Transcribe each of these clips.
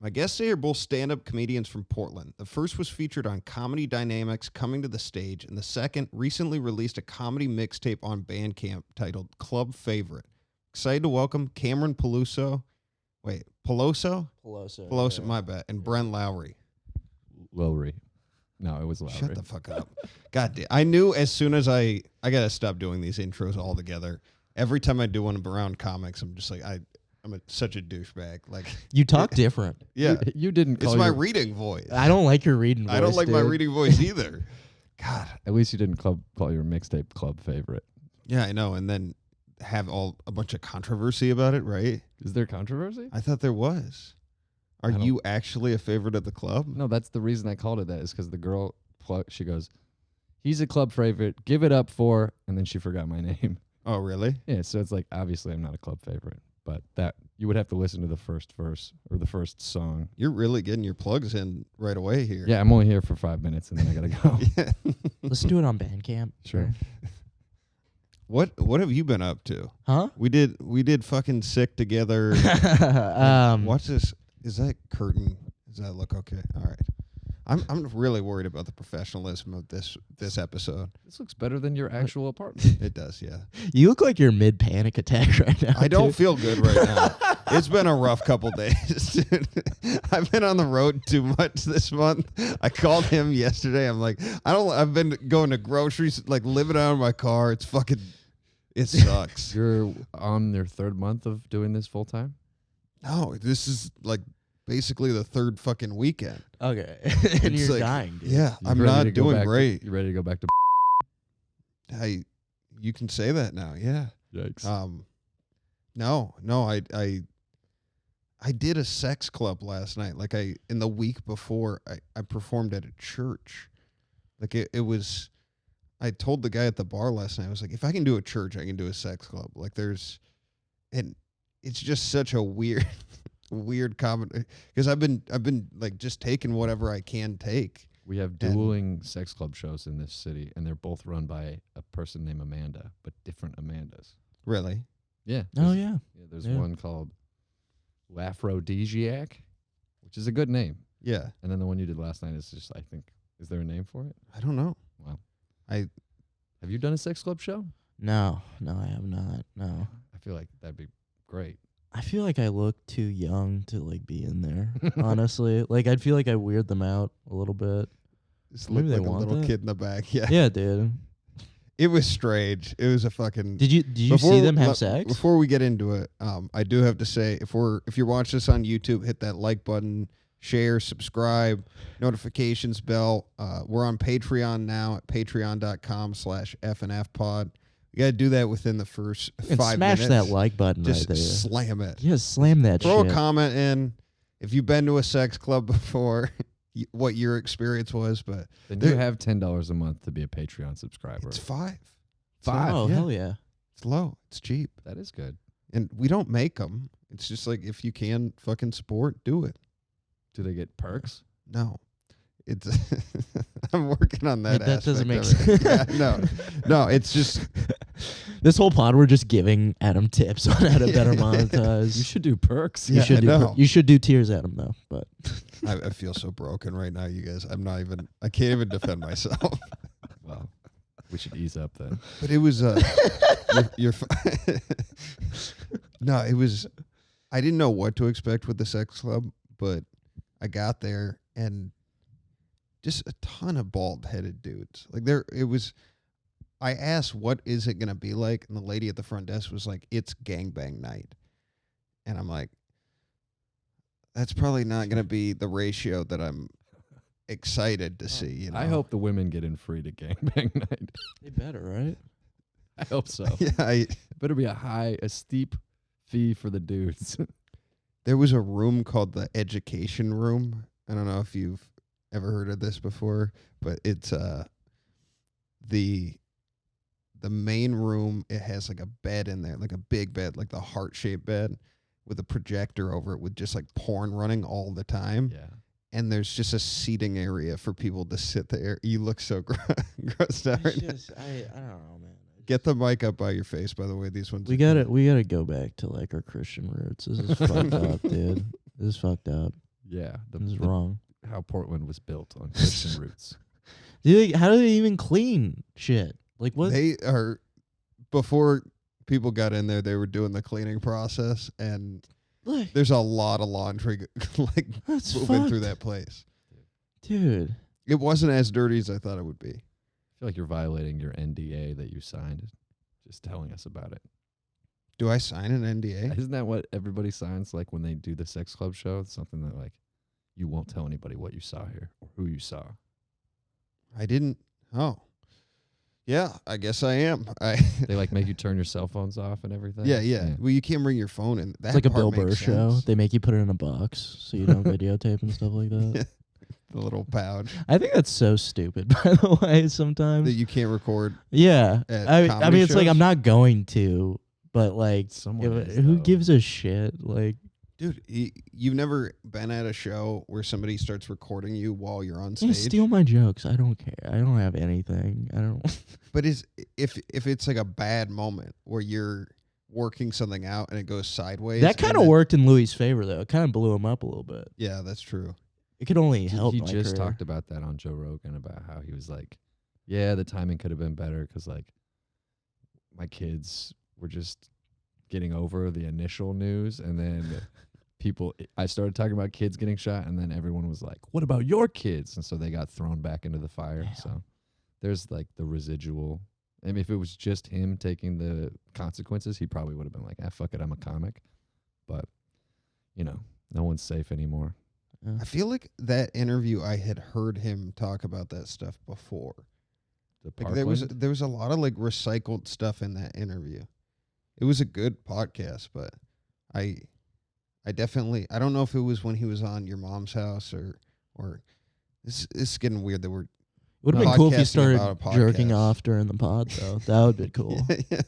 My guests today are both stand-up comedians from Portland. The first was featured on Comedy Dynamics Coming to the Stage, and the second recently released a comedy mixtape on Bandcamp titled Club Favorite. Excited to welcome Cameron Peloso. Wait, Peloso? Peloso, yeah. my bad. And Brent Lowrey. Lowrey. No, it was Lowrey. Shut the fuck up. God damn. I knew as soon as I got to stop doing these intros altogether. Every time I do one around comics, I'm just like, I'm such a douchebag. Like You talk different. Yeah. You didn't call It's my reading voice. I don't like your reading voice, I don't like my dude. reading voice either. God. At least you didn't call your mixtape Club Favorite. Yeah, I know. And then have a bunch of controversy about it, right? Is there controversy? I thought there was. Are you actually a favorite of the club? No, that's the reason I called it that is because the girl, she goes, he's a club favorite, give it up for, and then she forgot my name. Oh, really? Yeah, so it's like, obviously I'm not a club favorite, but that you would have to listen to the first verse or the first song. You're really getting your plugs in right away here. Yeah, I'm only here for 5 minutes and then I gotta go. Yeah. Let's do it on Bandcamp. Sure. What have you been up to? Huh? We did fucking Sick together. Watch this. Is that curtain? Does that look okay? All right. I'm really worried about the professionalism of this episode. This looks better than your actual apartment. It does, yeah. You look like you're mid panic attack right now. I don't dude. feel good right now. It's been a rough couple days. I've been on the road too much this month. I called him yesterday. I'm like, I've been going to groceries, like living out of my car. It sucks. You're on your third month of doing this full time? No, this is like basically the third fucking weekend. Okay. And It's you're like, dying, dude. Yeah, You I'm ready to not go doing back great. You ready to go back to You can say that now, yeah. Yikes. No, I did a sex club last night. Like in the week before, I performed at a church. Like it was, I told the guy at the bar last night, I was like, if I can do a church, I can do a sex club. Like and it's just such a weird comment because I've been like just taking whatever I can take. We have dueling sex club shows in this city, and they're both run by a person named Amanda, but different Amandas. Really? Yeah. Oh, yeah. There's Yeah. one called Laphrodisiac, which is a good name. Yeah. And then the one you did last night is just, I think, is there a name for it? I don't know. Wow. Have you done a sex club show? No, I have not. No. I feel like that'd be great. I feel like I look too young to like be in there. Honestly, like I'd feel like I weird them out a little bit. Just Maybe looked they like a want little that. kid in the back. Yeah. Yeah, dude. It was strange. It was a fucking. Did you see them have sex? Before we get into it, I do have to say, if you're watching this on YouTube, hit that like button, share, subscribe, notifications bell. We're on Patreon now at patreon.com/FNFpod. You got to do that within the first And 5 smash minutes. that like button Just right there. slam it. Yeah, slam that Throw shit. a comment in. If you've been to a sex club before, what your experience was, but Then you have $10 a month to be a Patreon subscriber. it's $5. Oh, yeah. hell yeah. It's low. It's cheap. That is good. And we don't make them. It's just like, if you can fucking support, do it. Do they get perks? No. It's I'm working on that. Wait, that doesn't aspect make of it. Yeah, no, it's just This whole pod, we're just giving Adam tips on how to better You monetize. should do perks. Yeah, I know. You should do tiers, Adam, though. But I feel so broken right now, you guys. I can't even defend myself. Well, we should ease up then. But it was no, it was. I didn't know what to expect with the sex club, but I got there and just a ton of bald-headed dudes. Like it was. I asked, "What is it gonna be like?" And the lady at the front desk was like, "It's gangbang night," and I'm like, "That's probably not gonna be the ratio that I'm excited to see." You know? I hope the women get in free to gangbang night. they better, right? I hope so. Yeah, Better be a steep fee for the dudes. there was a room called the education room. I don't know if you've ever heard of this before, but it's the main room. It has like a bed in there, like a big bed, like the heart-shaped bed with a projector over it with just like porn running all the time. Yeah. And there's just a seating area for people to sit there. You look so grossed out right now. I don't know, man. Get the mic up by your face, by the way. These ones. We gotta go back to like our Christian roots. This is fucked up, dude. This is fucked up. Yeah, It's wrong. how Portland was built on cliffs and roots. How do they even clean shit? Like what? They are before people got in there. They were doing the cleaning process, and Like, there's a lot of laundry like that's moving through fucked. that place. Dude. It wasn't as dirty as I thought it would be. I feel like you're violating your NDA that you signed, just telling us about it. Do I sign an NDA? Isn't that what everybody signs like when they do the sex club show? It's something that like you won't tell anybody what you saw here or who you saw. I didn't. Oh, yeah. I guess I am. They like make you turn your cell phones off and everything. Yeah. Well, you can't bring your phone in. That It's like a part Bill makes Burr show. sense. They make you put it in a box so you don't videotape and stuff like that. Yeah. The little pouch I think that's so stupid, by the way, sometimes. that you can't record. Yeah. At I comedy mean, it's like shows? I'm not going to, but like, Someone is, who though. gives a shit? Like, Dude, you've never been at a show where somebody starts recording you while you're on you stage? steal my jokes. I don't care. I don't have anything. I don't. But if it's like a bad moment where you're working something out and it goes sideways. That kind and of then- worked in Louis' favor, though. It kind of blew him up a little bit. Yeah, that's true. It could only help. He my just career. talked about that on Joe Rogan about how he was like, yeah, the timing could have been better because like my kids were just getting over the initial news and then I started talking about kids getting shot and then everyone was like, what about your kids? And so they got thrown back into the fire. Damn. So there's like the residual. I mean, if it was just him taking the consequences, he probably would have been like, fuck it, I'm a comic. But, you know, no one's safe anymore. Yeah. I feel like that interview I had heard him talk about that stuff before. The Like Parkland? there was a lot of like recycled stuff in that interview. It was a good podcast, but I definitely I don't know if it was when he was on Your Mom's House or this is getting weird that we're Would have been cool if you podcasting started about a jerking podcast. off during the pod, though. That would be cool. yeah,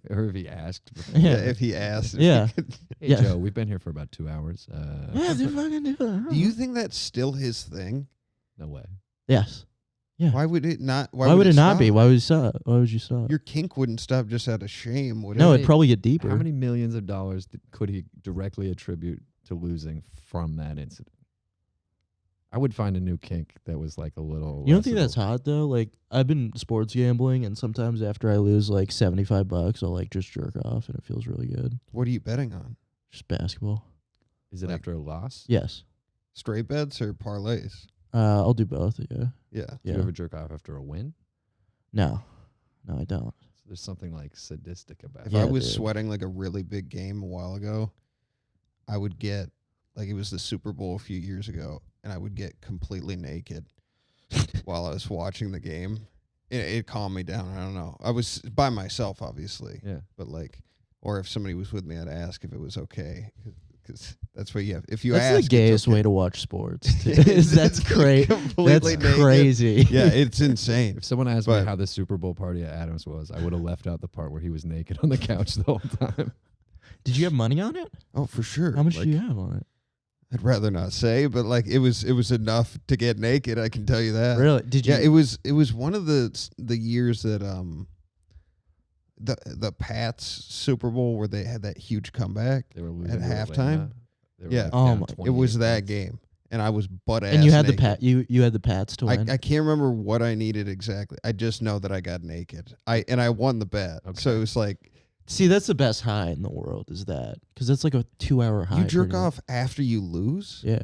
Or if he asked before. Yeah. if he asked. if Yeah. he could- Hey, Yeah. Joe, we've been here for about 2 hours. Yeah, dude, fucking do that. Do you think that's still his thing? No way. Yes. Yeah. Why would it not? Why would it not be? stop? Why would you stop? Why would you stop? Your kink wouldn't stop just out of shame, would No, it? it'd probably get deeper. How many millions of dollars could he directly attribute to losing from that incident? I would find a new kink that was like a little. You don't less think of that's hot though? Like I've been sports gambling, and sometimes after I lose like $75, I'll like just jerk off, and it feels really good. What are you betting on? Just basketball. Is it like- after a loss? Yes. Straight bets or parlays? I'll do both. Yeah. Yeah. Do Yeah. you ever jerk off after a win? No, I don't. So there's something like sadistic about If it. I Yeah, was dude. sweating like a really big game a while ago, I would get like it was the Super Bowl a few years ago, and I would get completely naked while I was watching the game. It calmed me down. I don't know. I was by myself, obviously, Yeah. but like, or if somebody was with me, I'd ask if it was okay, because that's what you have. If you That's ask, the it's gayest okay. way to watch sports. That's crazy. That's Completely naked. crazy. Yeah, it's insane. If someone asked me But- how the Super Bowl party at Adams was, I would have left out the part where he was naked on the couch the whole time. Did you have money on it? Oh, for sure. How much Like, do you have on it? I'd rather not say, but like it was enough to get naked. I can tell you that. Really? Did you? Yeah, it was one of the years that the Pats Super Bowl where they had that huge comeback. They were losing At to halftime? Atlanta. They were Yeah. like Oh down my- 28 It was that points. game, and I was butt ass. and you had the naked. you had the Pats to win. I can't remember what I needed exactly. I just know that I got naked. I won the bet. So Okay. it was like See, that's the best high in the world. Is that because that's like a 2-hour high. you jerk pretty much. off after you lose. Yeah.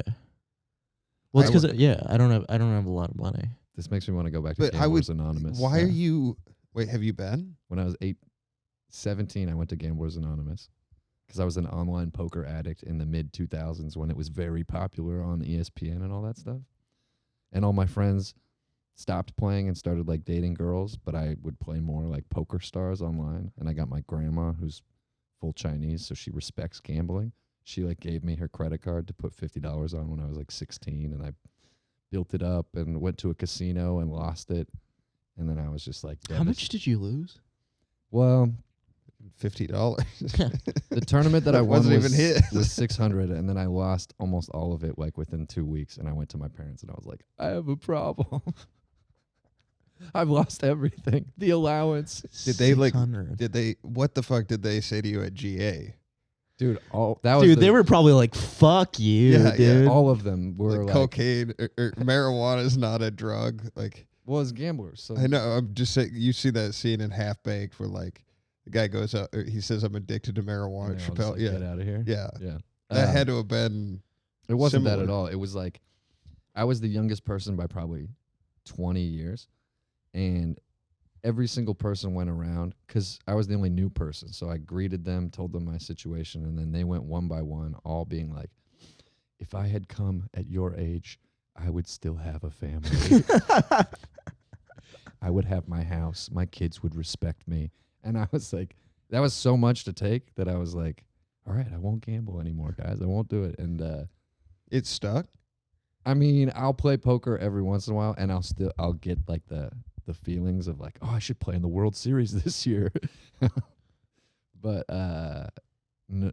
Well, it's I because I don't have a lot of money. This makes me want to go back to But I would. Gamblers Anonymous. Why Yeah. are you? Wait, have you been? When I was 17, I went to Gamblers Anonymous because I was an online poker addict in the mid-2000s when it was very popular on ESPN and all that stuff. And all my friends stopped playing and started like dating girls, but I would play more like Poker Stars online. And I got my grandma, who's full Chinese, so she respects gambling. She like gave me her credit card to put $50 on when I was like 16, and I built it up and went to a casino and lost it. And then I was just like, How much did you lose? Well, $50. the tournament that I won wasn't was, even hit. was 600, and then I lost almost all of it like within 2 weeks. And I went to my parents and I was like, I have a problem. I've lost everything. The allowance. Did they like? 600. Did they? What the fuck did they say to you at GA? Dude, that was Dude, they were probably like, "Fuck you, Yeah, dude." yeah. all of them were like, cocaine or marijuana is not a drug. Like, well, as gamblers. So I know. I'm just saying. You see that scene in Half Baked where like the guy goes out. He says, "I'm addicted to marijuana." and they're all Chappelle. just like, get out of here. Yeah. Yeah. That had to have been. It wasn't that at similar. all. It was like I was the youngest person by probably 20 years, and every single person went around because I was the only new person. So I greeted them, told them my situation, and then they went one by one, all being like, if I had come at your age, I would still have a family. I would have my house. My kids would respect me. And I was like, that was so much to take that I was like, all right, I won't gamble anymore, guys. I won't do it. And It stuck. I mean, I'll play poker every once in a while, and I'll get like the feelings of like, oh, I should play in the World Series this year. But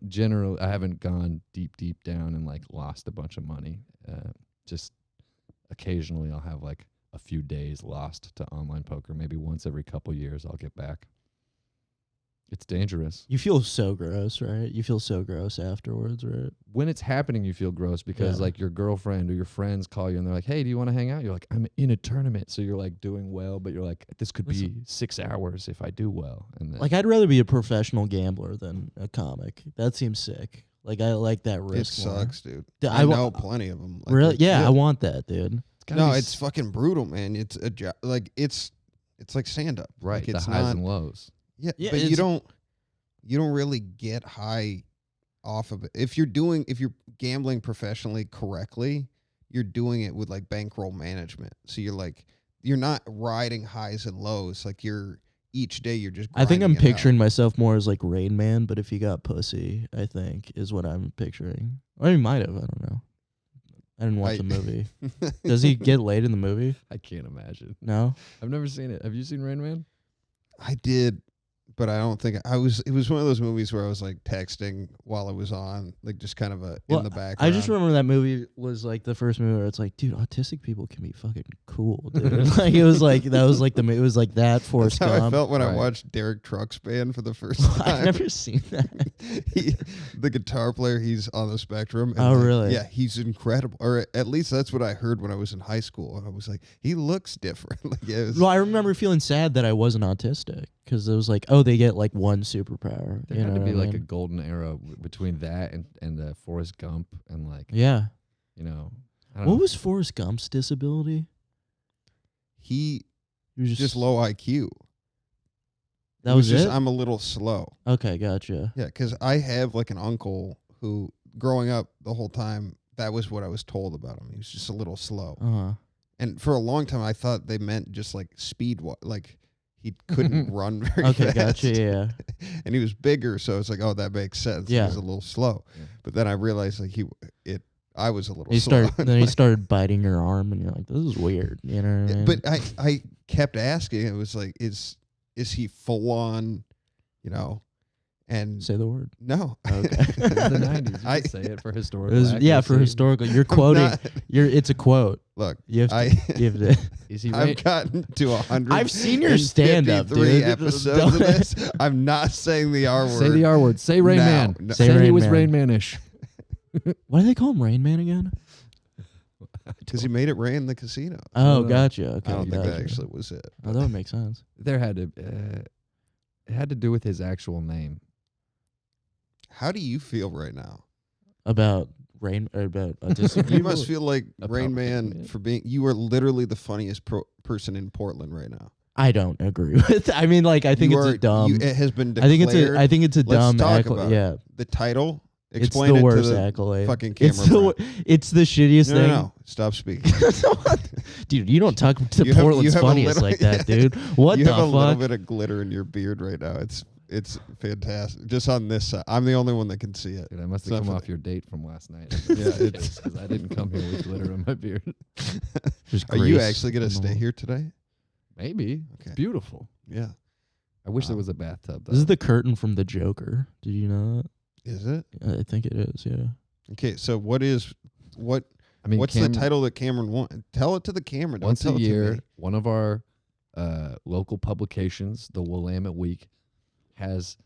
generally, I haven't gone deep down and like lost a bunch of money. Just occasionally, I'll have like a few days lost to online poker. Maybe once every couple years, I'll get back. It's dangerous. You feel so gross, right? You feel so gross afterwards, right? When it's happening, you feel gross because like your girlfriend or your friends call you and they're like, hey, do you want to hang out? You're like, I'm in a tournament. So you're like doing well, but you're like, this could be 6 hours if I do well. And then Like, I'd rather be a professional gambler than a comic. That seems sick. Like, I like that It risk more. sucks, dude. I I wa- know plenty of them. Like, Really? Yeah, yeah. I want that, dude. gotta No, be it's fucking brutal, man. It's a job. Like it's like stand up. right. Like, The it's highs not, and lows. Yeah, Yeah, but it's- you don't really get high off of it. If you're gambling professionally correctly, you're doing it with like bankroll management. So you're not riding highs and lows. Like each day you're just I think I'm grinding it out. picturing myself more as like Rain Man, but if he got pussy, I think is what I'm picturing. Or he might have. I don't know. I didn't watch the movie. Does he get laid in the movie? I can't imagine. No. I've never seen it. Have you seen Rain Man? I did, but I don't think I was. It was one of those movies where I was like texting while it was on, like just kind of in the background. I just remember that movie was like the first movie where it's like, dude, autistic people can be fucking cool, dude. Like it was like that was like it was like that Forrest That's how I Gump. felt when I Right. watched Derek Truck's band for the first I've time. never seen that. The guitar player, he's on the spectrum. And Oh, really? Yeah, he's incredible. Or at least that's what I heard when I was in high school. And I was like, he looks different. Like, it was, Well, I remember feeling sad that I wasn't autistic because it was like, oh, they get like one superpower. There you had know to be what I like a mean? golden era between that and Forrest Gump and like Yeah. you know. I don't What know. was Forrest Gump's disability? he He was just low IQ. That It was just it. I'm a little slow. Okay, gotcha. Yeah, because I have like an uncle who, growing up the whole time, that was what I was told about him. He was just a little slow. And for a long time, I thought they meant just like speed, like he couldn't run very Okay, fast. gotcha. Yeah. And he was bigger, so it's like, oh, that makes sense. Yeah. He was a little slow. Yeah. But then I realized like I was a little He slow. started. Then he started biting your arm, and you're like, "This is weird." You know what I mean? But I kept asking. It was like, is he full on, you know? And say the word. no. Okay. It's the 90s. You I- can say it for It historical. was- yeah, for accuracy. historical. You're I'm quoting. not- It's a quote. Look, You have to. I You have to Is he I've gotten to 100. I've seen your stand-up, dude. Episodes Don't- of this. I'm not saying the R word. Say the R word. Say Rain now. Man. No. Say Say he Rain was Man. Rain Man-ish. Why do they call him Rain Man again? Because he made it rain in the casino. Oh, know. gotcha. Okay, I don't think gotcha. that actually was it. Oh, that would make sense. There had to. It had to do with his actual name. How do you feel right now? About rain or about autistic You people? must feel like About Rain Man it. for being. You are literally the funniest person in Portland right now. I don't agree with. I mean, like, I think You it's are- a dumb. it has been I declared. think it's a. I think it's a Let's dumb. talk about it. Yeah, the title. it's Explain the it worst to the accolade. fucking It's camera. the. Brent. It's the shittiest No, thing. no, no. Stop speaking. Dude, you don't talk to You have- Portland's you have a funniest little- like that, dude. What You the have a little fuck? bit of glitter in your beard right now. It's fantastic. Just on this side. I'm the only one that can see it. Dude, I must It's have not come funny. off your date from last night. Yeah, it's- because I didn't come here with glitter in my beard. Just Are you grease actually going on to the stay wall. here today? Maybe. Okay. It's beautiful. Yeah. I wish there Wow. was a bathtub. Though. This is the curtain from the Joker. Did you know that? Is it? I think it is. Yeah. Okay, so what I mean, what's the title that Cameron wants? Tell it to the camera. Don't Once tell a it to year, me. one of our local publications, the Willamette Week, has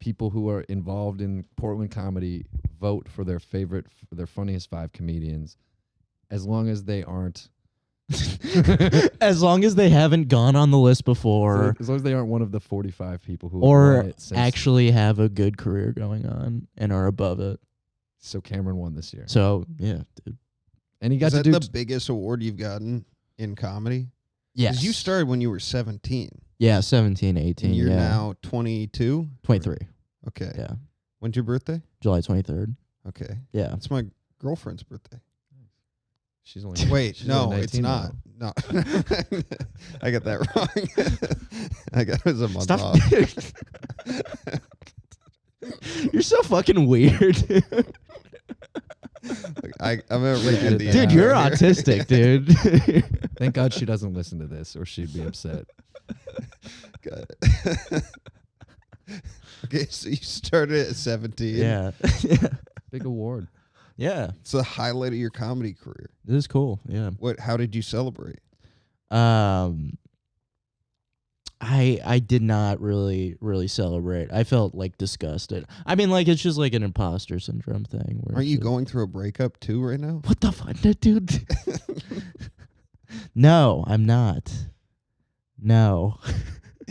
people who are involved in Portland comedy vote for their funniest 5 comedians, as long as they aren't. As long as they haven't gone on the list before, As long as they aren't one of the 45 people who or have won it since, actually have a good career going on and are above it. So Cameron won this year. So yeah, dude. And he got Is to that do the biggest award you've gotten in comedy? Yes. 'Cause you started when you were 17. Yeah, 17, 18. And you're yeah. now 22? 23. Okay. Yeah. When's your birthday? July 23rd. Okay. Yeah. It's my girlfriend's birthday. She's only Wait, she's no, only it's 19 not. now. No. I got that wrong. I got it was a month Stop. off. You're so fucking weird. I'm gonna edit the Dude, out you're here. autistic, dude. Thank God she doesn't listen to this, or she'd be upset. Got it. Okay, so you started at 17. yeah. Big award. Yeah. It's the highlight of your comedy career. This is cool. Yeah. How did you celebrate? I did not really celebrate. I felt like disgusted. I mean, like it's just like an imposter syndrome thing. Where Aren't it's you just- going through a breakup too right now? What the fuck, dude? No, I'm not. No.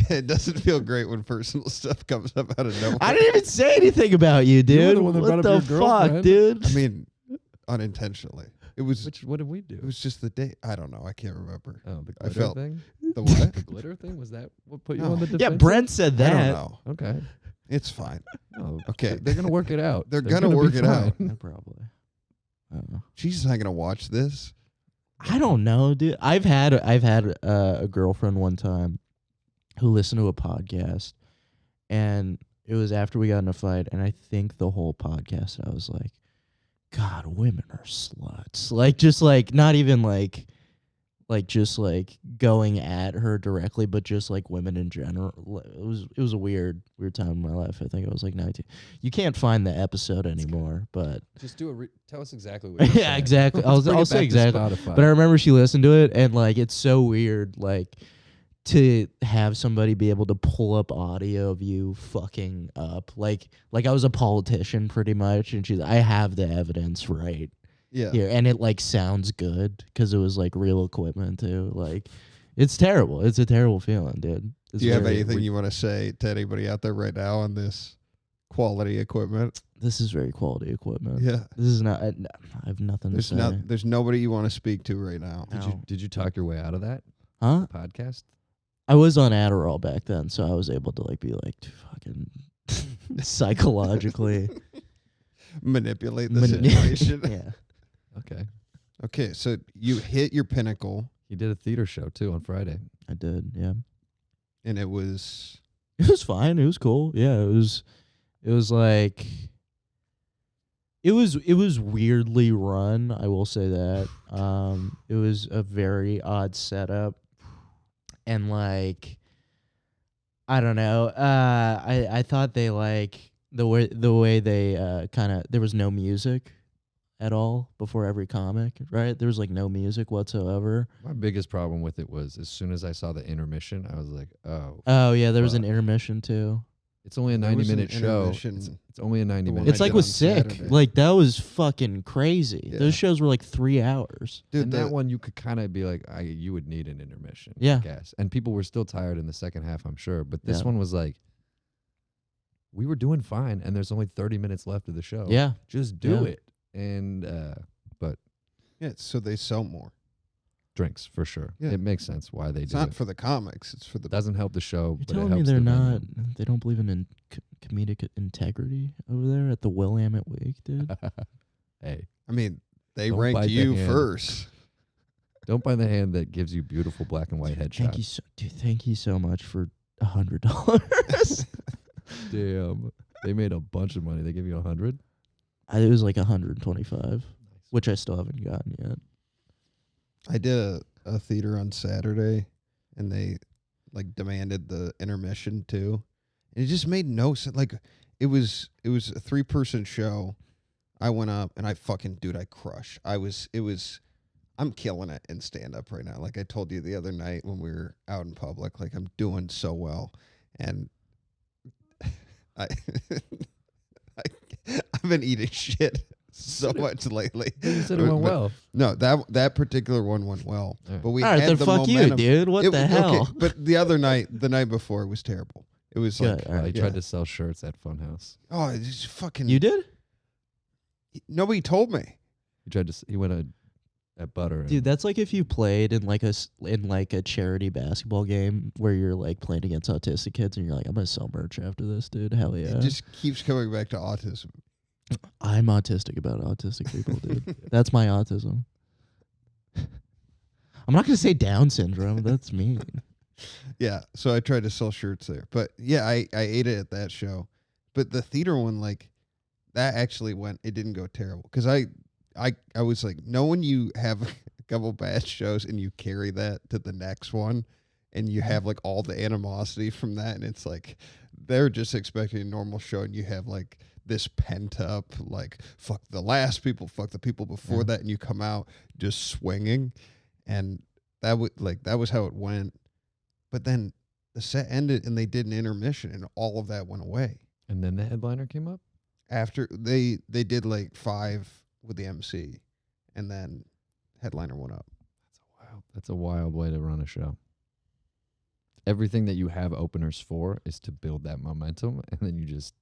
It doesn't feel great when personal stuff comes up out of nowhere. I didn't even say anything about you, You were dude. the one that What brought up the your fuck, girlfriend. dude? I mean, unintentionally. It was. What did we do? It was just the day. I don't know. I can't remember. Oh, the I glitter felt- thing? The what? The glitter thing? Was that what put you No. on the defense? Yeah, Brent said I that. don't know. Okay. It's fine. Oh, Okay. They're going to work it out. They're gonna be work it out. fine. Yeah, probably. I don't know. She's not gonna watch this. I don't know, dude. I've had a girlfriend one time who listened to a podcast, and it was after we got in a fight, and I think the whole podcast I was like, God, women are sluts. Like just like not even like just like going at her directly, but just like women in general. It was a weird time in my life. I think I was like 19. You can't find the episode anymore, but Just do a tell us exactly what you're yeah, saying. exactly. Let's bring I'll it say back to exactly. Spotify. But I remember she listened to it, and like it's so weird, like to have somebody be able to pull up audio of you fucking up, like I was a politician pretty much, and I have the evidence right Yeah. here, and it like sounds good because it was like real equipment too. Like it's terrible. It's a terrible feeling, dude. It's Do you have very- anything you want to say to anybody out there right now on this quality equipment? This is very quality equipment. Yeah. This is not. I have nothing to say. There's nobody you want to speak to right now. No. Did you talk your way out of that Huh? podcast? I was on Adderall back then, so I was able to like be like fucking psychologically Manipulate the mani- situation. Yeah. Okay. Okay, so you hit your pinnacle, He did a theater show too on Friday. I did. Yeah. and it was It was fine. It was cool. Yeah. It was like. It was weirdly run. I will say that. It was a very odd setup, and like, I don't know. I thought they like the way they kind of there was no music at all before every comic. Right, there was like no music whatsoever. My biggest problem with it was as soon as I saw the intermission, I was like, oh. Oh yeah, there was an Fuck. intermission too. It's only a There was an 90-minute show. intermission. It's only a 90-minute. It's I like did with on Sick. Saturday. Like that was fucking crazy. Yeah. Those shows were like 3 hours. dude. And that one you could kind of be like, you would need an intermission. Yeah. I guess. And people were still tired in the second half, I'm sure. But this Yeah. one was like, we were doing fine, and there's only 30 minutes left of the show. Yeah. Just do Yeah. it. And Yeah, so they sell more. drinks for sure. Yeah. It makes sense why they It's do not it. for the comics. It's for the. Doesn't help the show, You're but it telling me helps they're the not? venue. They don't believe in comedic integrity over there at the Willamette Week, dude. Hey, I mean, they Don't ranked bite the you hand. first. don't buy the hand that gives you beautiful black and white Thank headshots. you, thank you so much for $100. Damn. They made a bunch of money. They give you 100. It was like 125, which I still haven't gotten yet. I did a theater on Saturday, and they like demanded the intermission too. And it just made no sense. Like it was a 3-person show. I went up and I crushed. I'm killing it in stand up right now. Like I told you the other night when we were out in public, like I'm doing so well. And I, I've been eating shit so much lately. You said it went well. No, that particular one went well. Yeah. But we All right, had then the fuck momentum. you, dude. What the hell? Okay, but the night before, it was terrible. It was Good, like, all right. I tried to sell shirts at Funhouse. oh, it's just fucking. You did? Nobody told me. He went at Butter. Dude, that's like if you played in like a charity basketball game where you're like playing against autistic kids and you're like, I'm gonna sell merch after this, dude. Hell yeah. It just keeps coming back to autism. I'm autistic about autistic people, dude. That's my autism. I'm not gonna say Down syndrome. That's mean. Yeah, so I tried to sell shirts there. But yeah, I ate it at that show. But the theater one, like, that actually it didn't go terrible. Because I was like, when you have a couple bad shows and you carry that to the next one and you have like all the animosity from that, and it's like they're just expecting a normal show and you have like this pent up, like, fuck the last people, fuck the people before that, and you come out just swinging. And that was how it went. But then the set ended and they did an intermission and all of that went away. And then the headliner came up? After they did like 5 with the MC and then headliner went up. That's a wild way to run a show. Everything that you have openers for is to build that momentum, and then you just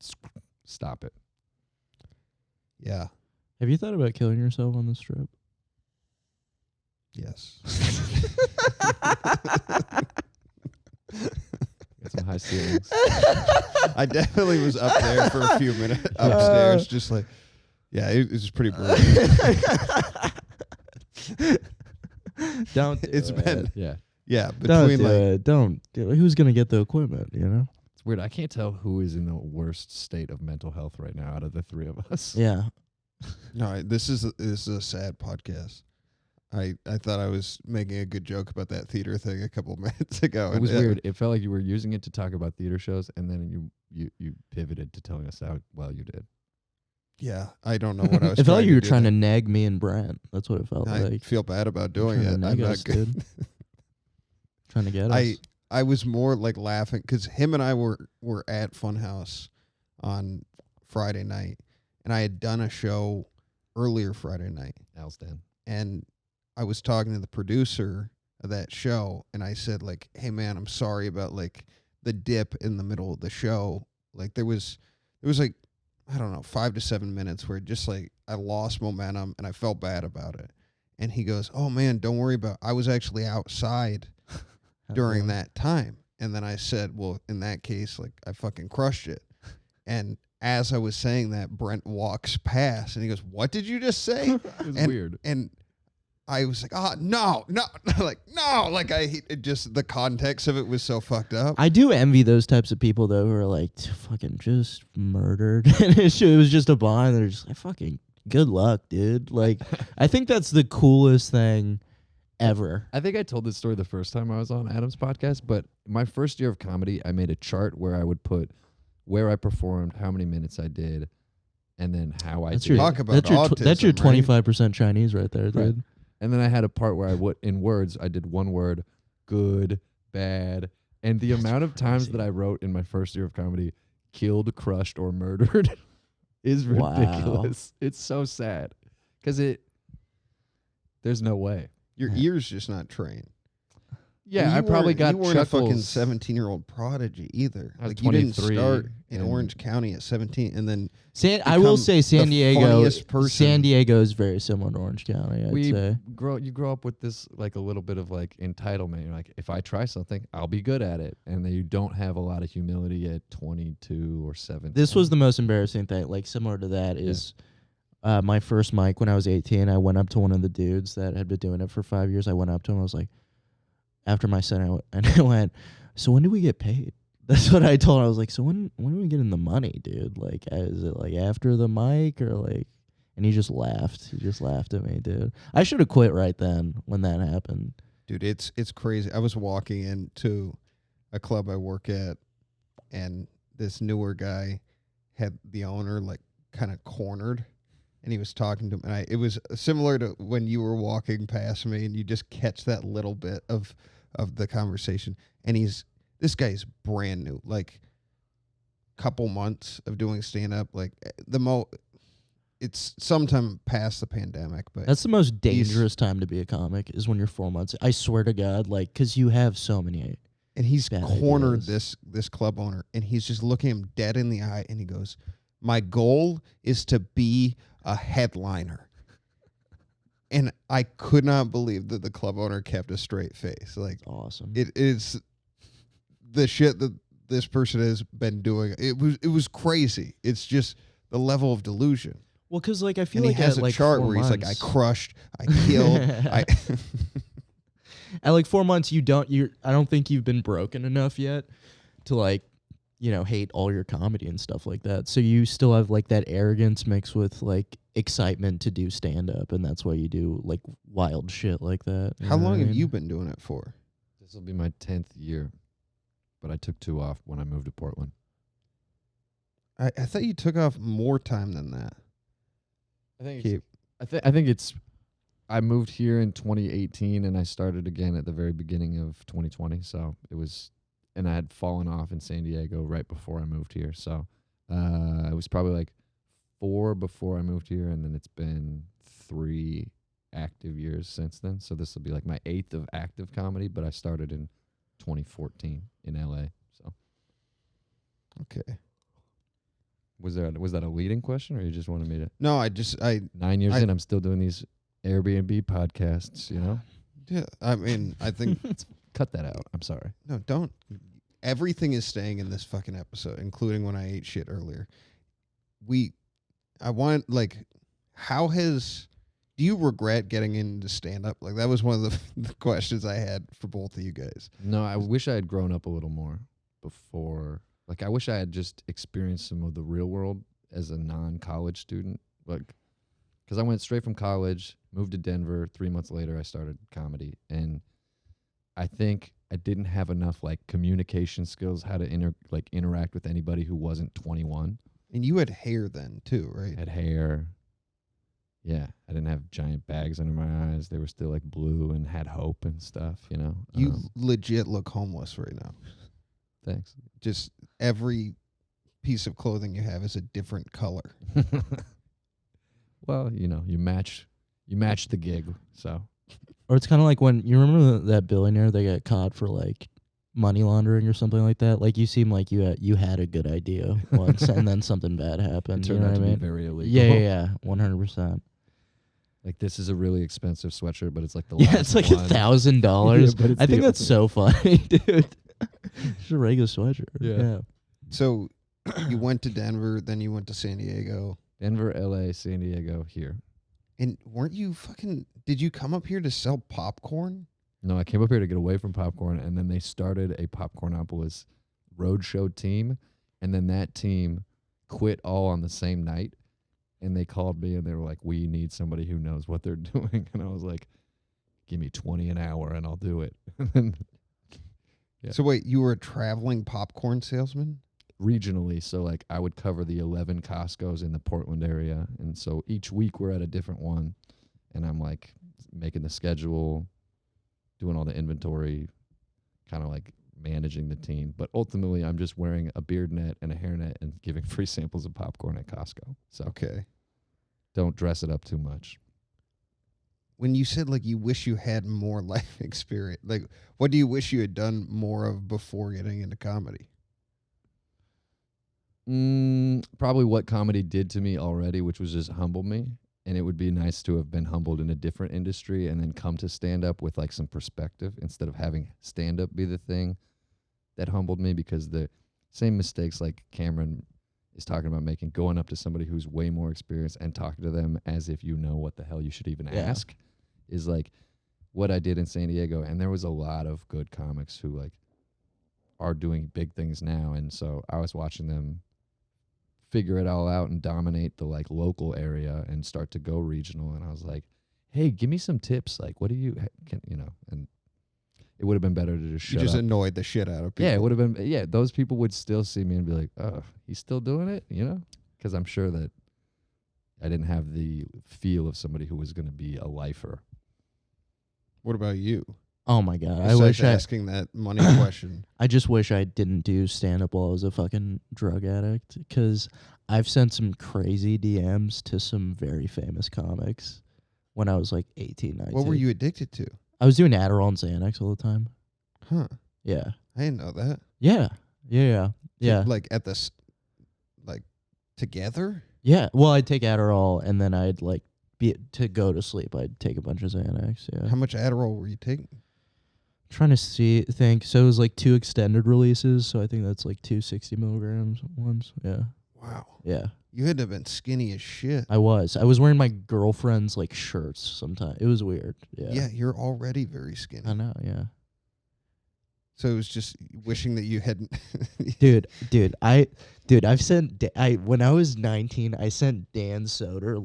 stop it. Yeah. Have you thought about killing yourself on this trip? Yes. Got some high ceilings. I definitely was up there for a few minutes upstairs, just like, yeah, it was pretty brutal. Don't. It's been, Yeah. yeah, Don't between do like, it. Don't do it. Who's gonna get the equipment? You know. It's weird. I can't tell who is in the worst state of mental health right now out of the three of us. Yeah. no, this is a sad podcast. I thought I was making a good joke about that theater thing a couple minutes ago. It was weird. It felt like you were using it to talk about theater shows, and then you pivoted to telling us how well you did. Yeah, I don't know what I was. It felt like you were do trying there. to nag me and Brent. That's what it felt I like. feel bad about doing Trying it. to I'm nag not us, good. dude. Trying to get us. I was more like laughing because him and I were at Funhouse on Friday night, and I had done a show earlier Friday night, Al's den. and I was talking to the producer of that show, and I said like, "Hey man, I'm sorry about like the dip in the middle of the show. Like there was like, I don't know, 5 to 7 minutes where just like I lost momentum and I felt bad about it." And he goes, "Oh man, don't worry about it. I was actually outside during that time." And then I said, "Well, in that case, like I fucking crushed it." And as I was saying that, Brent walks past and he goes, "What did you just say?" It was weird. And I was like, no, like, no, like just the context of it was so fucked up. I do envy those types of people though who are like fucking just murdered, and it was just a bond. They're just like, fucking good luck, dude. Like, I think that's the coolest thing ever. I think I told this story the first time I was on Adam's podcast, but my first year of comedy, I made a chart where I would put where I performed, how many minutes I did, and then how I did. Talk about autism, that's your right? 25% Chinese right there, dude. Right. And then I had a part where I would, in words, I did one word, good, bad. And the amount of times crazy. that I wrote in my first year of comedy, killed, crushed, or murdered is Wow. ridiculous. It's so sad. Because there's no way. Your ear's just not trained. Yeah, You I probably weren't- got You weren't a fucking chuckles. 17-year-old prodigy either. I was Like you didn't 23 start in and- Orange County at 17 and then I will become say San the Diego. funniest person. San Diego is very similar to Orange County. I'd say. You grow up with this like a little bit of like entitlement. You're like, if I try something, I'll be good at it. And then you don't have a lot of humility at 22 or 17. This was the most embarrassing thing. Like similar to that is my first mic when I was 18. I went up to one of the dudes that had been doing it for 5 years. I went up to him. I was like, after my set, I went, "So when do we get paid?" That's what I told him. I was like, "So when are we getting the money, dude? Like, is it like after the mic or like?" And he just laughed. He just laughed at me, dude. I should have quit right then when that happened. dude, it's crazy. I was walking into a club I work at and this newer guy had the owner like kind of cornered. And he was talking to him, and it was similar to when you were walking past me, and you just catch that little bit of the conversation. And this guy's brand new, like couple months of doing stand up, like it's sometime past the pandemic, but That's the most dangerous time to be a comic is when you're 4 months. I swear to God, like, because you have so many. and he's bad cornered ideas. this club owner, and he's just looking him dead in the eye, and he goes, "My goal is to be a headliner." And I could not believe that the club owner kept a straight face. Like, Awesome. it is the shit that this person has been doing. It was crazy. It's just the level of delusion. Well, because like I feel And like he has at, a like, chart 4 where he's like, "I months- crushed, I killed, I." At like 4 months, I don't think you've been broken enough yet to like, hate all your comedy and stuff like that. So you still have like that arrogance mixed with like excitement to do stand up, and that's why you do like wild shit like that. How long have you been? been doing it for? This will be my 10th year, but I took 2 off when I moved to Portland. I thought you took off more time than that. I think Keep. I think it's I moved here in 2018 and I started again at the very beginning of 2020. So it was, and I had fallen off in San Diego right before I moved here. So it was probably like 4 before I moved here, and then it's been 3 active years since then. So this will be like my 8th of active comedy, but I started in 2014 in LA. So Okay. was that a leading question, or you just wanted me to? No, I 9 years I- in, I'm still doing these Airbnb podcasts, you know? yeah, I mean, I think Cut that out. I'm sorry. no, don't. Everything is staying in this fucking episode, including when I ate shit earlier. I want, like, do you regret getting into stand up? Like, that was one of the questions I had for both of you guys. No, I wish I had grown up a little more before. Like, I wish I had just experienced some of the real world as a non-college student. Like, because I went straight from college, moved to Denver. 3 months later, I started comedy. And I think I didn't have enough, like, communication skills, how to interact with anybody who wasn't 21. And you had hair then, too, right? Had hair. Yeah, I didn't have giant bags under my eyes. They were still, like, blue and had hope and stuff, you know? You legit look homeless right now. Thanks. Just every piece of clothing you have is a different color. Well, you know, you match the gig. So Or it's kind of like when you remember that billionaire that got caught for like money laundering or something like that. Like you seem like you had a good idea once, and then something bad it happened. You turned know out what to I be mean? very illegal. Yeah, 100%. Like, this is a really expensive sweatshirt, but it's like the Yeah, last it's like one. $1,000. Yeah, but it's I think the that's so funny, dude. Just a regular sweatshirt. Yeah. So you went to Denver, then you went to San Diego. Denver, LA, San Diego, here. And did you come up here to sell popcorn? No, I came up here to get away from popcorn, and then they started a Popcornopolis roadshow team, and then that team quit all on the same night, and they called me, and they were like, "We need somebody who knows what they're doing," and I was like, "Give me $20 an hour, and I'll do it." Yeah. So wait, you were a traveling popcorn salesman? Regionally, so like I would cover the 11 Costco's in the Portland area, and so each week we're at a different one, and I'm like making the schedule, doing all the inventory, kind of like managing the team. But ultimately, I'm just wearing a beard net and a hairnet and giving free samples of popcorn at Costco. So Okay. don't dress it up too much. When you said like you wish you had more life experience, like what do you wish you had done more of before getting into comedy? Probably what comedy did to me already, which was just humble me. And it would be nice to have been humbled in a different industry and then come to stand up with like some perspective instead of having stand up be the thing that humbled me, because the same mistakes like Cameron is talking about making, going up to somebody who's way more experienced and talking to them as if you know what the hell you should even ask, is like what I did in San Diego. And there was a lot of good comics who like are doing big things now. And so I was watching them figure it all out and dominate the like local area and start to go regional. And I was like, hey, give me some tips. Like, what do you, and it would have been better to just shut You just up. annoyed the shit out of people. Yeah, it would have been, those people would still see me and be like, oh, he's still doing it, because I'm sure that I didn't have the feel of somebody who was going to be a lifer. What about you? Oh my god! I Besides wish asking that money question. I just wish I didn't do stand up while I was a fucking drug addict, because I've sent some crazy DMs to some very famous comics when I was like 18, 19. What were you addicted to? I was doing Adderall and Xanax all the time. Huh? Yeah. I didn't know that. Yeah. Yeah. Yeah. Like at this, like together. Yeah. Well, I'd take Adderall and then I'd like to go to sleep. I'd take a bunch of Xanax. Yeah. How much Adderall were you taking? Trying to think. So it was like 2 extended releases. So I think that's like 2 60 milligrams ones. Yeah. Wow. Yeah. You had to have been skinny as shit. I was wearing my girlfriend's like shirts sometimes. It was weird. Yeah. Yeah, you're already very skinny. I know. Yeah. So it was just wishing that you hadn't. I've sent. When I was 19, I sent Dan Soder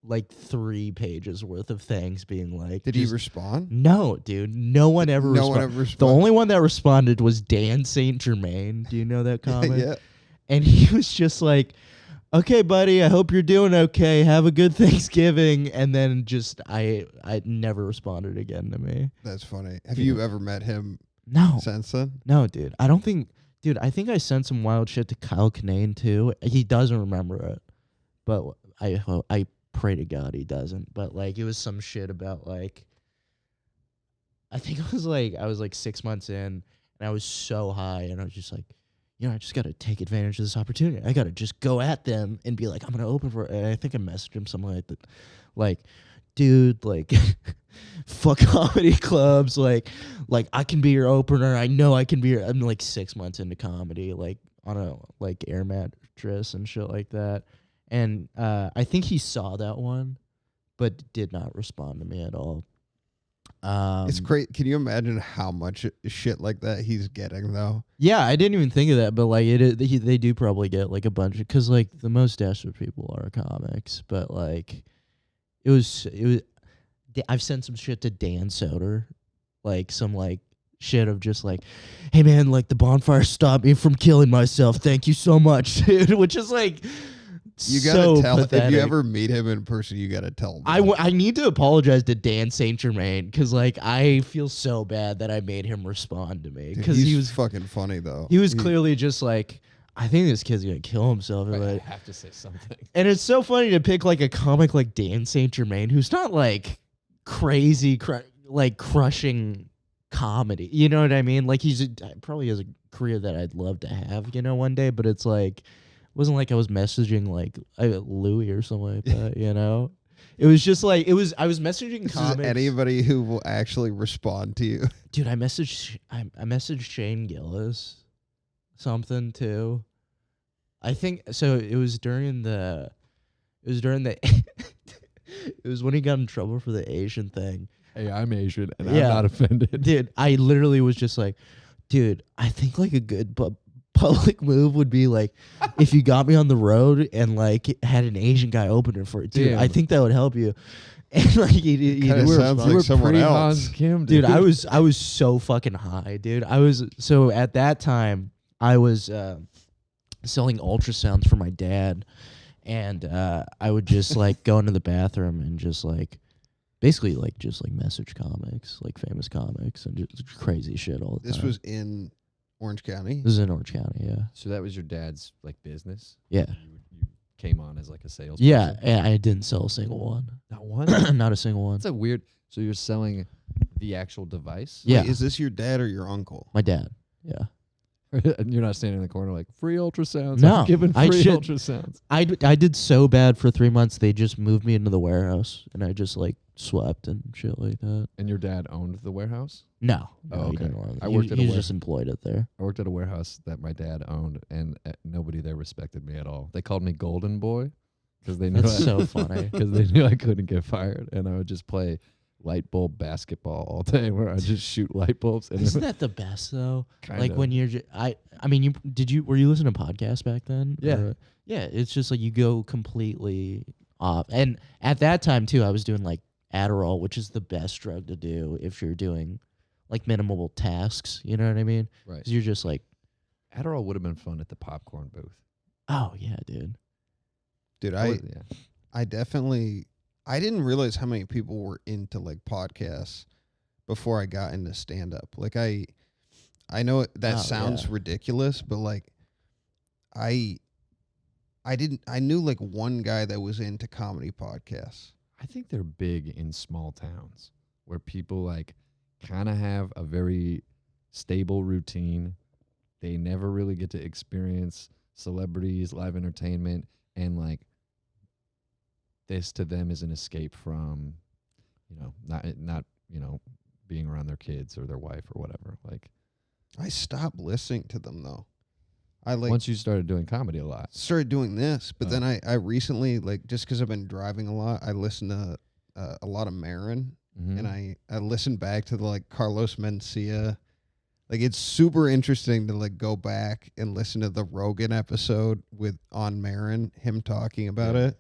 like 3 pages worth of things, being like, Did he respond? No, dude. No one ever. No one ever responded. The only one that responded was Dan St. Germain. Do you know that comic? Yeah. And he was just like, "Okay, buddy, I hope you're doing okay. Have a good Thanksgiving." And then just I never responded again to me. That's funny. Have you ever met him? No. Since then? No, dude. I don't think. Dude, I think I sent some wild shit to Kyle Kinane too. He doesn't remember it, but I pray to God he doesn't. But like, it was some shit about like, I think I was like 6 months in, and I was so high, and I was just like, I just got to take advantage of this opportunity. I got to just go at them and be like, I'm going to open for it. And I think I messaged him something like that. Like, dude, like, fuck comedy clubs. Like I can be your opener. I know I can be I'm like 6 months into comedy, like on a like air mattress and shit like that. And I think he saw that one, but did not respond to me at all. It's great. Can you imagine how much shit like that he's getting though? Yeah, I didn't even think of that, but like they do probably get like a bunch of, because like the most desperate people are comics, but like it was. I've sent some shit to Dan Soder, like some like shit of just like, hey man, like the bonfire stopped me from killing myself. Thank you so much, dude. Which is like. You gotta so tell pathetic. if you ever meet him in person. You gotta tell him. I need to apologize to Dan St. Germain, because like I feel so bad that I made him respond to me, because he was fucking funny though. He was clearly just like, I think this kid's gonna kill himself. Right, Like, I have to say something. and it's so funny to pick like a comic like Dan St. Germain, who's not like crazy, like crushing comedy. You know what I mean? Like probably has a career that I'd love to have, one day. But it's like. Wasn't like I was messaging like Louis or something like that, It was just like I was messaging This comics. is anybody who will actually respond to you. Dude, I messaged Shane Gillis something too. I think so. It was during the. It was when he got in trouble for the Asian thing. Hey, I'm Asian and Yeah. I'm not offended. Dude, I literally was just like, dude, I think like a good public move would be like if you got me on the road and like had an Asian guy opening for it. Dude, Damn. I think that would help you. And like he Kinda didn't sounds respond. like someone pre else. Hans Kim, Dude, I was so fucking high, dude. So at that time I was selling ultrasounds for my dad, and I would just like go into the bathroom and just like basically like just like message comics, like famous comics, and just crazy shit all the This time. was in Orange County. This is in Orange County, yeah. So that was your dad's like business? Yeah. You came on as like a salesperson? Yeah, and I didn't sell a single one. Not one? Not a single one. That's a weird. So you're selling the actual device? Yeah. Wait, is this your dad or your uncle? My dad. Yeah. And you're not standing in the corner like, free ultrasounds. No, I'm giving I free should- ultrasounds. I did so bad for 3 months. They just moved me into the warehouse, and I just like swept and shit like that. And your dad owned the warehouse? No, Oh, he okay. didn't want it. I worked at a He's ware- just employed it there. I worked at a warehouse that my dad owned, and nobody there respected me at all. They called me Golden Boy because they knew That's so funny. because they knew I couldn't get fired, and I would just play light bulb basketball all day, where I just shoot light bulbs. And Isn't that the best though? kind Like of. when you're, I mean, were you listening to podcasts back then? Yeah. Or- yeah. It's just like you go completely off. And at that time too, I was doing like Adderall, which is the best drug to do if you're doing like minimal tasks. You know what I mean? right. 'Cause you're just like, Adderall would have been fun at the popcorn booth. oh yeah, dude. Dude, Yeah. I definitely I didn't realize how many people were into like podcasts before I got into stand up. Like I know that sounds ridiculous, but like I knew like one guy that was into comedy podcasts. I think they're big in small towns where people like kind of have a very stable routine. They never really get to experience celebrities, live entertainment, and like this to them is an escape from, not being around their kids or their wife or whatever. Like, I stopped listening to them though. I once you started doing comedy a lot, started doing this, but then I recently, like, just because I've been driving a lot, I listen to a lot of Marin, and I listened back to the like Carlos Mencia. Like, it's super interesting to like go back and listen to the Rogan episode on Marin, him talking about it,